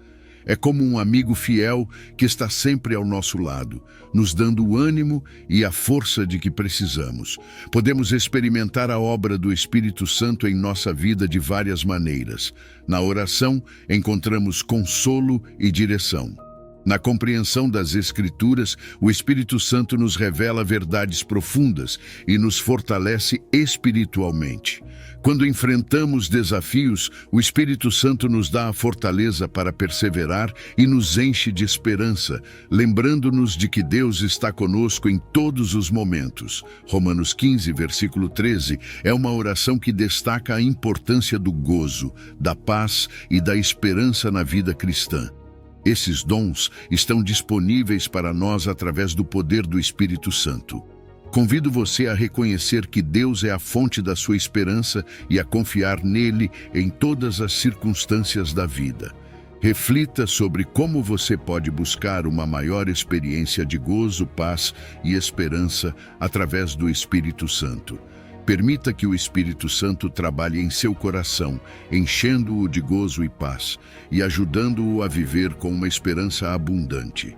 É como um amigo fiel que está sempre ao nosso lado, nos dando o ânimo e a força de que precisamos. Podemos experimentar a obra do Espírito Santo em nossa vida de várias maneiras. Na oração, encontramos consolo e direção. Na compreensão das Escrituras, o Espírito Santo nos revela verdades profundas e nos fortalece espiritualmente. Quando enfrentamos desafios, o Espírito Santo nos dá a fortaleza para perseverar e nos enche de esperança, lembrando-nos de que Deus está conosco em todos os momentos. Romanos 15, versículo 13, é uma oração que destaca a importância do gozo, da paz e da esperança na vida cristã. Esses dons estão disponíveis para nós através do poder do Espírito Santo. Convido você a reconhecer que Deus é a fonte da sua esperança e a confiar nele em todas as circunstâncias da vida. Reflita sobre como você pode buscar uma maior experiência de gozo, paz e esperança através do Espírito Santo. Permita que o Espírito Santo trabalhe em seu coração, enchendo-o de gozo e paz e ajudando-o a viver com uma esperança abundante.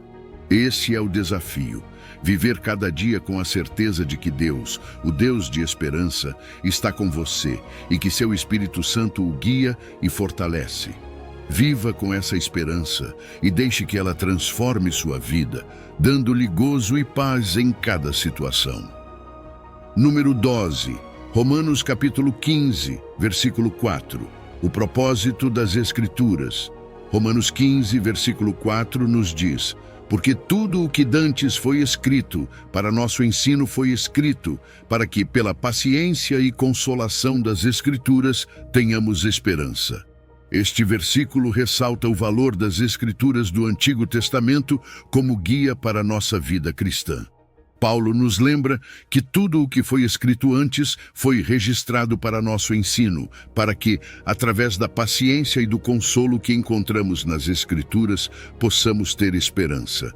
Esse é o desafio. Viver cada dia com a certeza de que Deus, o Deus de esperança, está com você e que seu Espírito Santo o guia e fortalece. Viva com essa esperança e deixe que ela transforme sua vida, dando-lhe gozo e paz em cada situação. Número 12, Romanos capítulo 15, versículo 4. O propósito das Escrituras. Romanos 15, versículo 4 nos diz: porque tudo o que dantes foi escrito, para nosso ensino foi escrito, para que, pela paciência e consolação das Escrituras, tenhamos esperança. Este versículo ressalta o valor das Escrituras do Antigo Testamento como guia para a nossa vida cristã. Paulo nos lembra que tudo o que foi escrito antes foi registrado para nosso ensino, para que, através da paciência e do consolo que encontramos nas Escrituras, possamos ter esperança.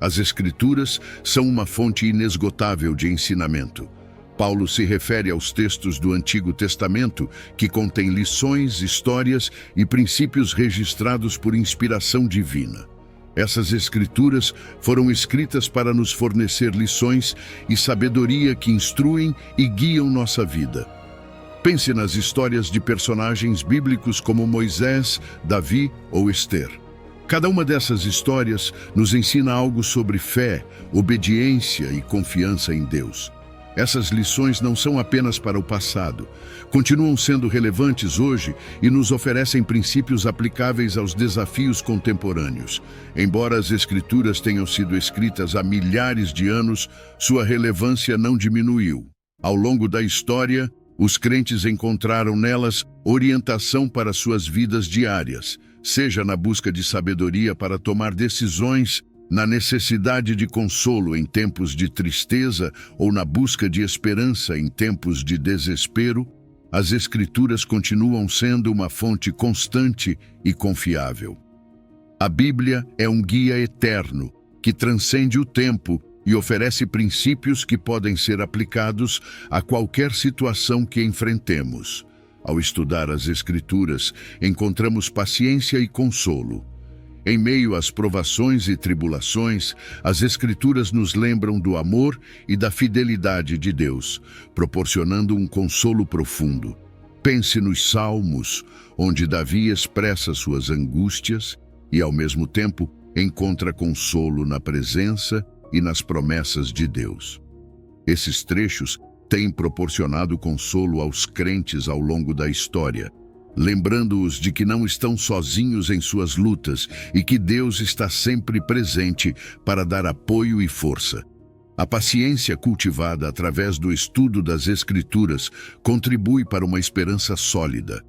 As Escrituras são uma fonte inesgotável de ensinamento. Paulo se refere aos textos do Antigo Testamento, que contêm lições, histórias e princípios registrados por inspiração divina. Essas Escrituras foram escritas para nos fornecer lições e sabedoria que instruem e guiam nossa vida. Pense nas histórias de personagens bíblicos como Moisés, Davi ou Esther. Cada uma dessas histórias nos ensina algo sobre fé, obediência e confiança em Deus. Essas lições não são apenas para o passado, continuam sendo relevantes hoje e nos oferecem princípios aplicáveis aos desafios contemporâneos. Embora as Escrituras tenham sido escritas há milhares de anos, sua relevância não diminuiu. Ao longo da história, os crentes encontraram nelas orientação para suas vidas diárias, seja na busca de sabedoria para tomar decisões, na necessidade de consolo em tempos de tristeza ou na busca de esperança em tempos de desespero. As Escrituras continuam sendo uma fonte constante e confiável. A Bíblia é um guia eterno que transcende o tempo e oferece princípios que podem ser aplicados a qualquer situação que enfrentemos. Ao estudar as Escrituras, encontramos paciência e consolo. Em meio às provações e tribulações, as Escrituras nos lembram do amor e da fidelidade de Deus, proporcionando um consolo profundo. Pense nos Salmos, onde Davi expressa suas angústias e, ao mesmo tempo, encontra consolo na presença e nas promessas de Deus. Esses trechos têm proporcionado consolo aos crentes ao longo da história, lembrando-os de que não estão sozinhos em suas lutas e que Deus está sempre presente para dar apoio e força. A paciência cultivada através do estudo das Escrituras contribui para uma esperança sólida.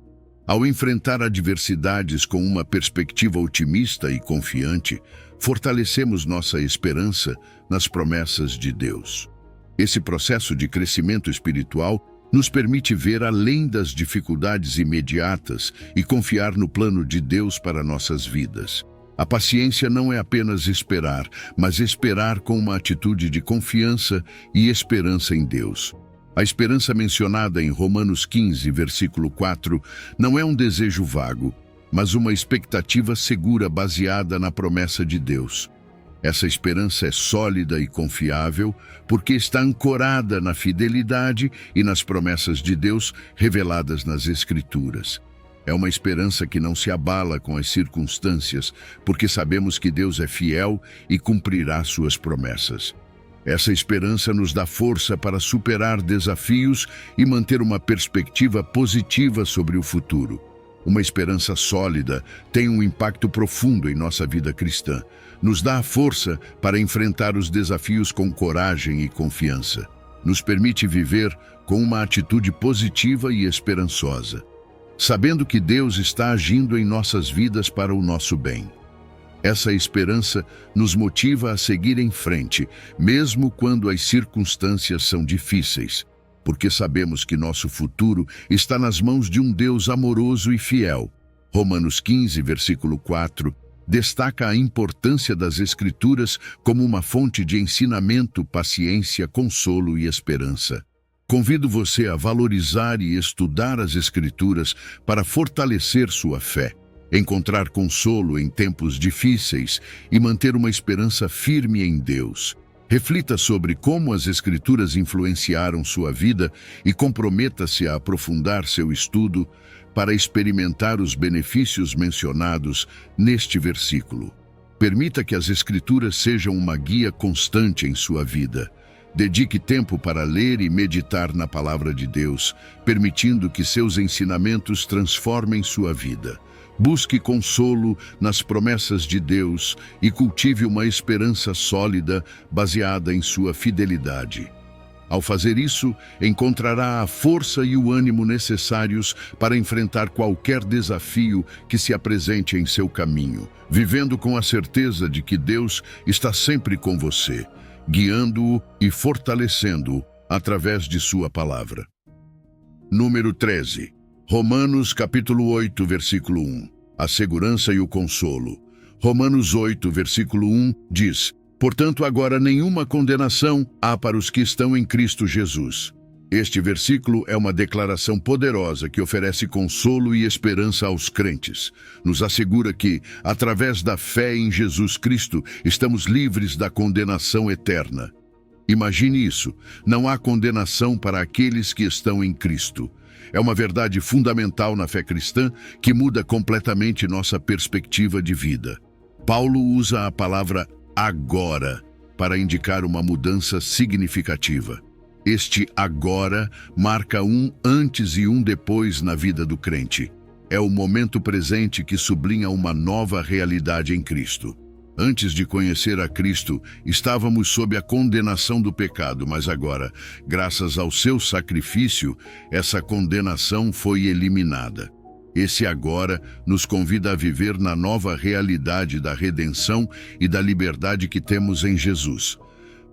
Ao enfrentar adversidades com uma perspectiva otimista e confiante, fortalecemos nossa esperança nas promessas de Deus. Esse processo de crescimento espiritual nos permite ver além das dificuldades imediatas e confiar no plano de Deus para nossas vidas. A paciência não é apenas esperar, mas esperar com uma atitude de confiança e esperança em Deus. A esperança mencionada em Romanos 15, versículo 4, não é um desejo vago, mas uma expectativa segura baseada na promessa de Deus. Essa esperança é sólida e confiável porque está ancorada na fidelidade e nas promessas de Deus reveladas nas Escrituras. É uma esperança que não se abala com as circunstâncias, porque sabemos que Deus é fiel e cumprirá suas promessas. Essa esperança nos dá força para superar desafios e manter uma perspectiva positiva sobre o futuro. Uma esperança sólida tem um impacto profundo em nossa vida cristã. Nos dá a força para enfrentar os desafios com coragem e confiança. Nos permite viver com uma atitude positiva e esperançosa, sabendo que Deus está agindo em nossas vidas para o nosso bem. Essa esperança nos motiva a seguir em frente, mesmo quando as circunstâncias são difíceis, porque sabemos que nosso futuro está nas mãos de um Deus amoroso e fiel. Romanos 15, versículo 4, destaca a importância das Escrituras como uma fonte de ensinamento, paciência, consolo e esperança. Convido você a valorizar e estudar as Escrituras para fortalecer sua fé, encontrar consolo em tempos difíceis e manter uma esperança firme em Deus. Reflita sobre como as Escrituras influenciaram sua vida e comprometa-se a aprofundar seu estudo para experimentar os benefícios mencionados neste versículo. Permita que as Escrituras sejam uma guia constante em sua vida. Dedique tempo para ler e meditar na Palavra de Deus, permitindo que seus ensinamentos transformem sua vida. Busque consolo nas promessas de Deus e cultive uma esperança sólida baseada em sua fidelidade. Ao fazer isso, encontrará a força e o ânimo necessários para enfrentar qualquer desafio que se apresente em seu caminho, vivendo com a certeza de que Deus está sempre com você, guiando-o e fortalecendo-o através de sua palavra. Número 13. Romanos capítulo 8, versículo 1. A segurança e o consolo. Romanos 8, versículo 1 diz: Portanto, agora nenhuma condenação há para os que estão em Cristo Jesus. Este versículo é uma declaração poderosa que oferece consolo e esperança aos crentes. Nos assegura que, através da fé em Jesus Cristo, estamos livres da condenação eterna. Imagine isso: não há condenação para aqueles que estão em Cristo. É uma verdade fundamental na fé cristã que muda completamente nossa perspectiva de vida. Paulo usa a palavra agora para indicar uma mudança significativa. Este agora marca um antes e um depois na vida do crente. É o momento presente que sublinha uma nova realidade em Cristo. Antes de conhecer a Cristo, estávamos sob a condenação do pecado, mas agora, graças ao seu sacrifício, essa condenação foi eliminada. Esse agora nos convida a viver na nova realidade da redenção e da liberdade que temos em Jesus.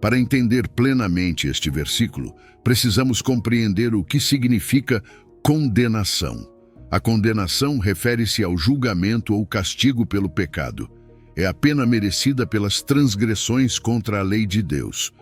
Para entender plenamente este versículo, precisamos compreender o que significa condenação. A condenação refere-se ao julgamento ou castigo pelo pecado. É a pena merecida pelas transgressões contra a lei de Deus.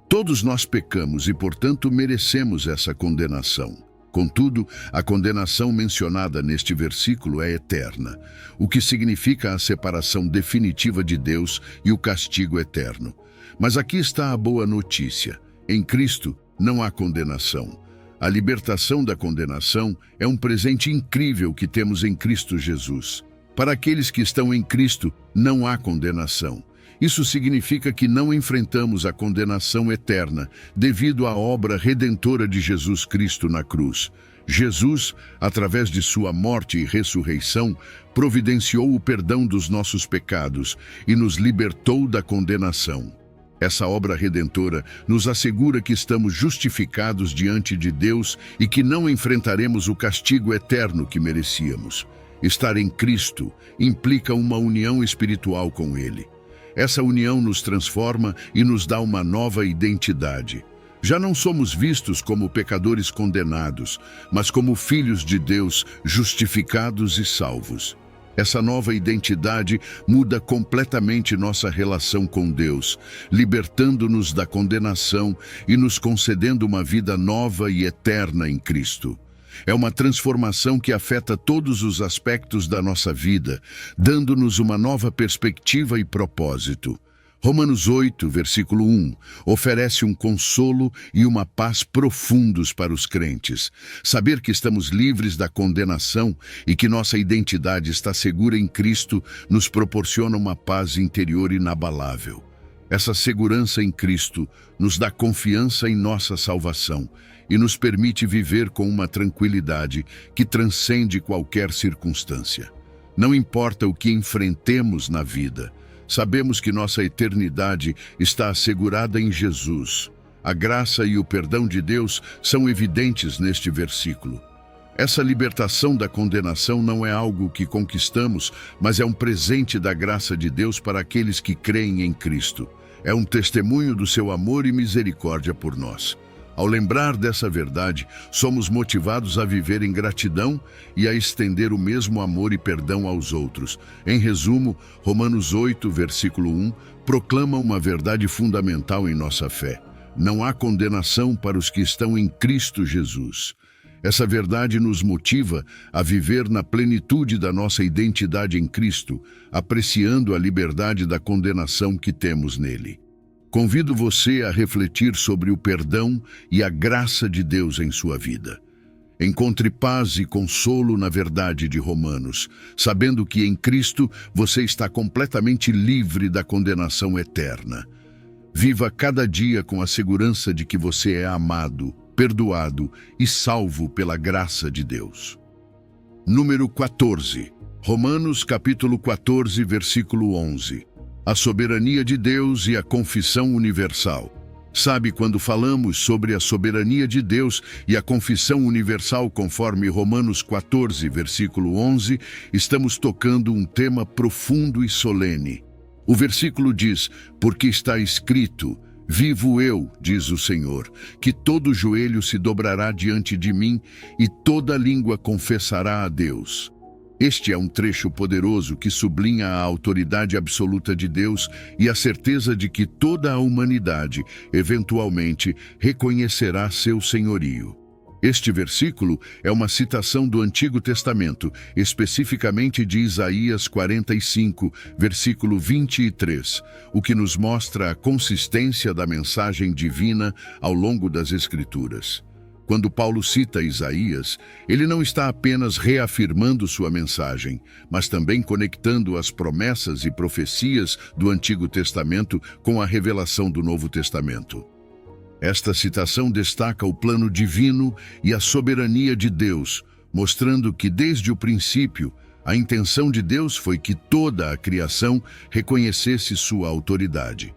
Todos nós pecamos e, portanto, merecemos essa condenação. Contudo, a condenação mencionada neste versículo é eterna, o que significa a separação definitiva de Deus e o castigo eterno. Mas aqui está a boa notícia: em Cristo não há condenação. A libertação da condenação é um presente incrível que temos em Cristo Jesus. Para aqueles que estão em Cristo, não há condenação. Isso significa que não enfrentamos a condenação eterna devido à obra redentora de Jesus Cristo na cruz. Jesus, através de sua morte e ressurreição, providenciou o perdão dos nossos pecados e nos libertou da condenação. Essa obra redentora nos assegura que estamos justificados diante de Deus e que não enfrentaremos o castigo eterno que merecíamos. Estar em Cristo implica uma união espiritual com Ele. Essa união nos transforma e nos dá uma nova identidade. Já não somos vistos como pecadores condenados, mas como filhos de Deus, justificados e salvos. Essa nova identidade muda completamente nossa relação com Deus, libertando-nos da condenação e nos concedendo uma vida nova e eterna em Cristo. É uma transformação que afeta todos os aspectos da nossa vida, dando-nos uma nova perspectiva e propósito. Romanos 8, versículo 1, oferece um consolo e uma paz profundos para os crentes. Saber que estamos livres da condenação e que nossa identidade está segura em Cristo nos proporciona uma paz interior inabalável. Essa segurança em Cristo nos dá confiança em nossa salvação e nos permite viver com uma tranquilidade que transcende qualquer circunstância. Não importa o que enfrentemos na vida, sabemos que nossa eternidade está assegurada em Jesus. A graça e o perdão de Deus são evidentes neste versículo. Essa libertação da condenação não é algo que conquistamos, mas é um presente da graça de Deus para aqueles que creem em Cristo. É um testemunho do seu amor e misericórdia por nós. Ao lembrar dessa verdade, somos motivados a viver em gratidão e a estender o mesmo amor e perdão aos outros. Em resumo, Romanos 8, versículo 1, proclama uma verdade fundamental em nossa fé. Não há condenação para os que estão em Cristo Jesus. Essa verdade nos motiva a viver na plenitude da nossa identidade em Cristo, apreciando a liberdade da condenação que temos nele. Convido você a refletir sobre o perdão e a graça de Deus em sua vida. Encontre paz e consolo na verdade de Romanos, sabendo que em Cristo você está completamente livre da condenação eterna. Viva cada dia com a segurança de que você é amado, perdoado e salvo pela graça de Deus. Número 14. Romanos capítulo 14, versículo 11. A soberania de Deus e a confissão universal. Sabe, quando falamos sobre a soberania de Deus e a confissão universal conforme Romanos 14, versículo 11, estamos tocando um tema profundo e solene. O versículo diz, porque está escrito, vivo eu, diz o Senhor, que todo joelho se dobrará diante de mim e toda língua confessará a Deus. Este é um trecho poderoso que sublinha a autoridade absoluta de Deus e a certeza de que toda a humanidade, eventualmente, reconhecerá seu senhorio. Este versículo é uma citação do Antigo Testamento, especificamente de Isaías 45, versículo 23, o que nos mostra a consistência da mensagem divina ao longo das Escrituras. Quando Paulo cita Isaías, ele não está apenas reafirmando sua mensagem, mas também conectando as promessas e profecias do Antigo Testamento com a revelação do Novo Testamento. Esta citação destaca o plano divino e a soberania de Deus, mostrando que desde o princípio, a intenção de Deus foi que toda a criação reconhecesse sua autoridade.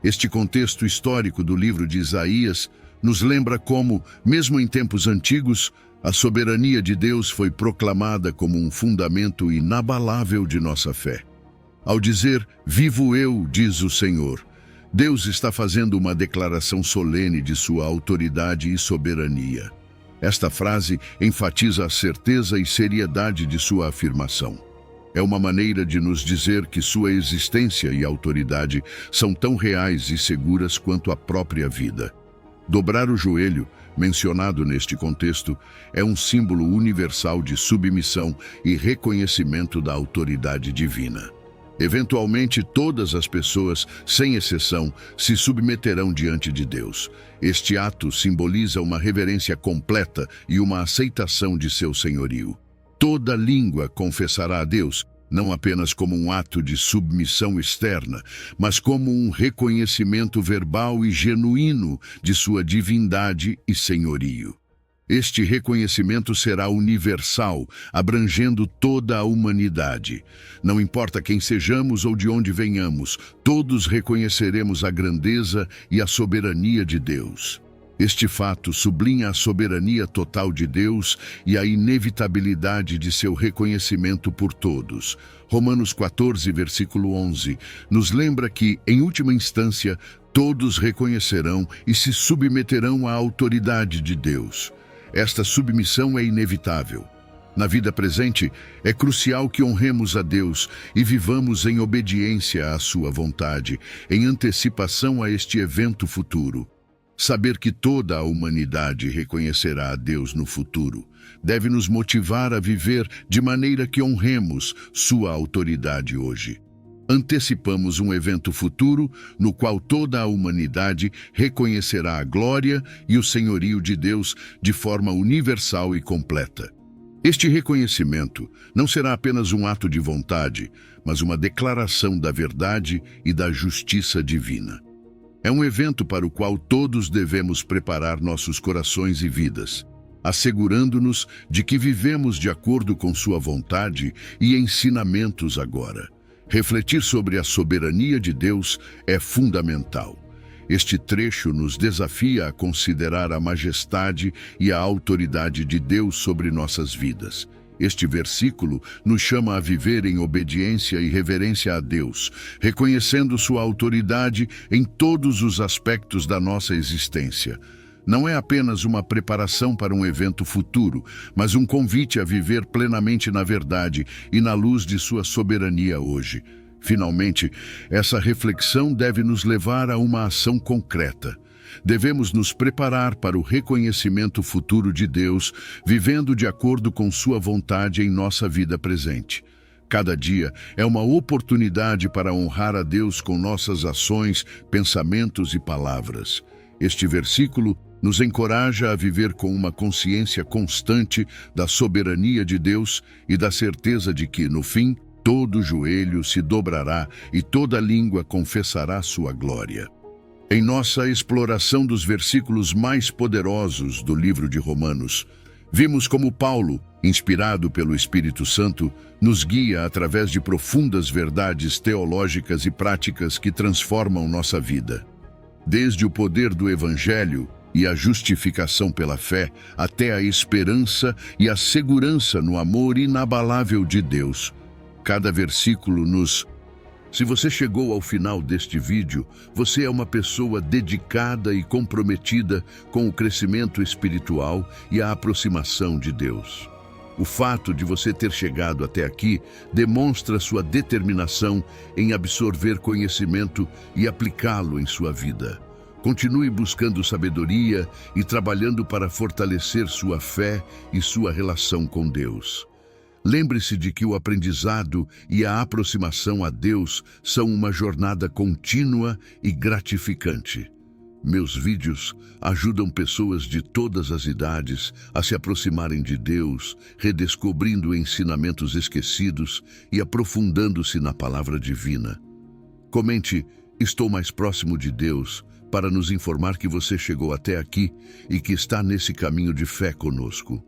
Este contexto histórico do livro de Isaías nos lembra como, mesmo em tempos antigos, a soberania de Deus foi proclamada como um fundamento inabalável de nossa fé. Ao dizer, vivo eu, diz o Senhor, Deus está fazendo uma declaração solene de sua autoridade e soberania. Esta frase enfatiza a certeza e seriedade de sua afirmação. É uma maneira de nos dizer que sua existência e autoridade são tão reais e seguras quanto a própria vida. Dobrar o joelho, mencionado neste contexto, é um símbolo universal de submissão e reconhecimento da autoridade divina. Eventualmente, todas as pessoas, sem exceção, se submeterão diante de Deus. Este ato simboliza uma reverência completa e uma aceitação de seu senhorio. Toda língua confessará a Deus, não apenas como um ato de submissão externa, mas como um reconhecimento verbal e genuíno de sua divindade e senhorio. Este reconhecimento será universal, abrangendo toda a humanidade. Não importa quem sejamos ou de onde venhamos, todos reconheceremos a grandeza e a soberania de Deus. Este fato sublinha a soberania total de Deus e a inevitabilidade de seu reconhecimento por todos. Romanos 14, versículo 11, nos lembra que, em última instância, todos reconhecerão e se submeterão à autoridade de Deus. Esta submissão é inevitável. Na vida presente, é crucial que honremos a Deus e vivamos em obediência à sua vontade, em antecipação a este evento futuro. Saber que toda a humanidade reconhecerá a Deus no futuro deve nos motivar a viver de maneira que honremos sua autoridade hoje. Antecipamos um evento futuro no qual toda a humanidade reconhecerá a glória e o senhorio de Deus de forma universal e completa. Este reconhecimento não será apenas um ato de vontade, mas uma declaração da verdade e da justiça divina. É um evento para o qual todos devemos preparar nossos corações e vidas, assegurando-nos de que vivemos de acordo com sua vontade e ensinamentos agora. Refletir sobre a soberania de Deus é fundamental. Este trecho nos desafia a considerar a majestade e a autoridade de Deus sobre nossas vidas. Este versículo nos chama a viver em obediência e reverência a Deus, reconhecendo sua autoridade em todos os aspectos da nossa existência. Não é apenas uma preparação para um evento futuro, mas um convite a viver plenamente na verdade e na luz de sua soberania hoje. Finalmente, essa reflexão deve nos levar a uma ação concreta. Devemos nos preparar para o reconhecimento futuro de Deus, vivendo de acordo com sua vontade em nossa vida presente. Cada dia é uma oportunidade para honrar a Deus com nossas ações, pensamentos e palavras. Este versículo nos encoraja a viver com uma consciência constante da soberania de Deus e da certeza de que, no fim, todo joelho se dobrará e toda língua confessará sua glória. Em nossa exploração dos versículos mais poderosos do livro de Romanos, vimos como Paulo, inspirado pelo Espírito Santo, nos guia através de profundas verdades teológicas e práticas que transformam nossa vida. Desde o poder do Evangelho e a justificação pela fé, até a esperança e a segurança no amor inabalável de Deus. Cada versículo nos... Se você chegou ao final deste vídeo, você é uma pessoa dedicada e comprometida com o crescimento espiritual e a aproximação de Deus. O fato de você ter chegado até aqui demonstra sua determinação em absorver conhecimento e aplicá-lo em sua vida. Continue buscando sabedoria e trabalhando para fortalecer sua fé e sua relação com Deus. Lembre-se de que o aprendizado e a aproximação a Deus são uma jornada contínua e gratificante. Meus vídeos ajudam pessoas de todas as idades a se aproximarem de Deus, redescobrindo ensinamentos esquecidos e aprofundando-se na palavra divina. Comente "Estou mais próximo de Deus" para nos informar que você chegou até aqui e que está nesse caminho de fé conosco.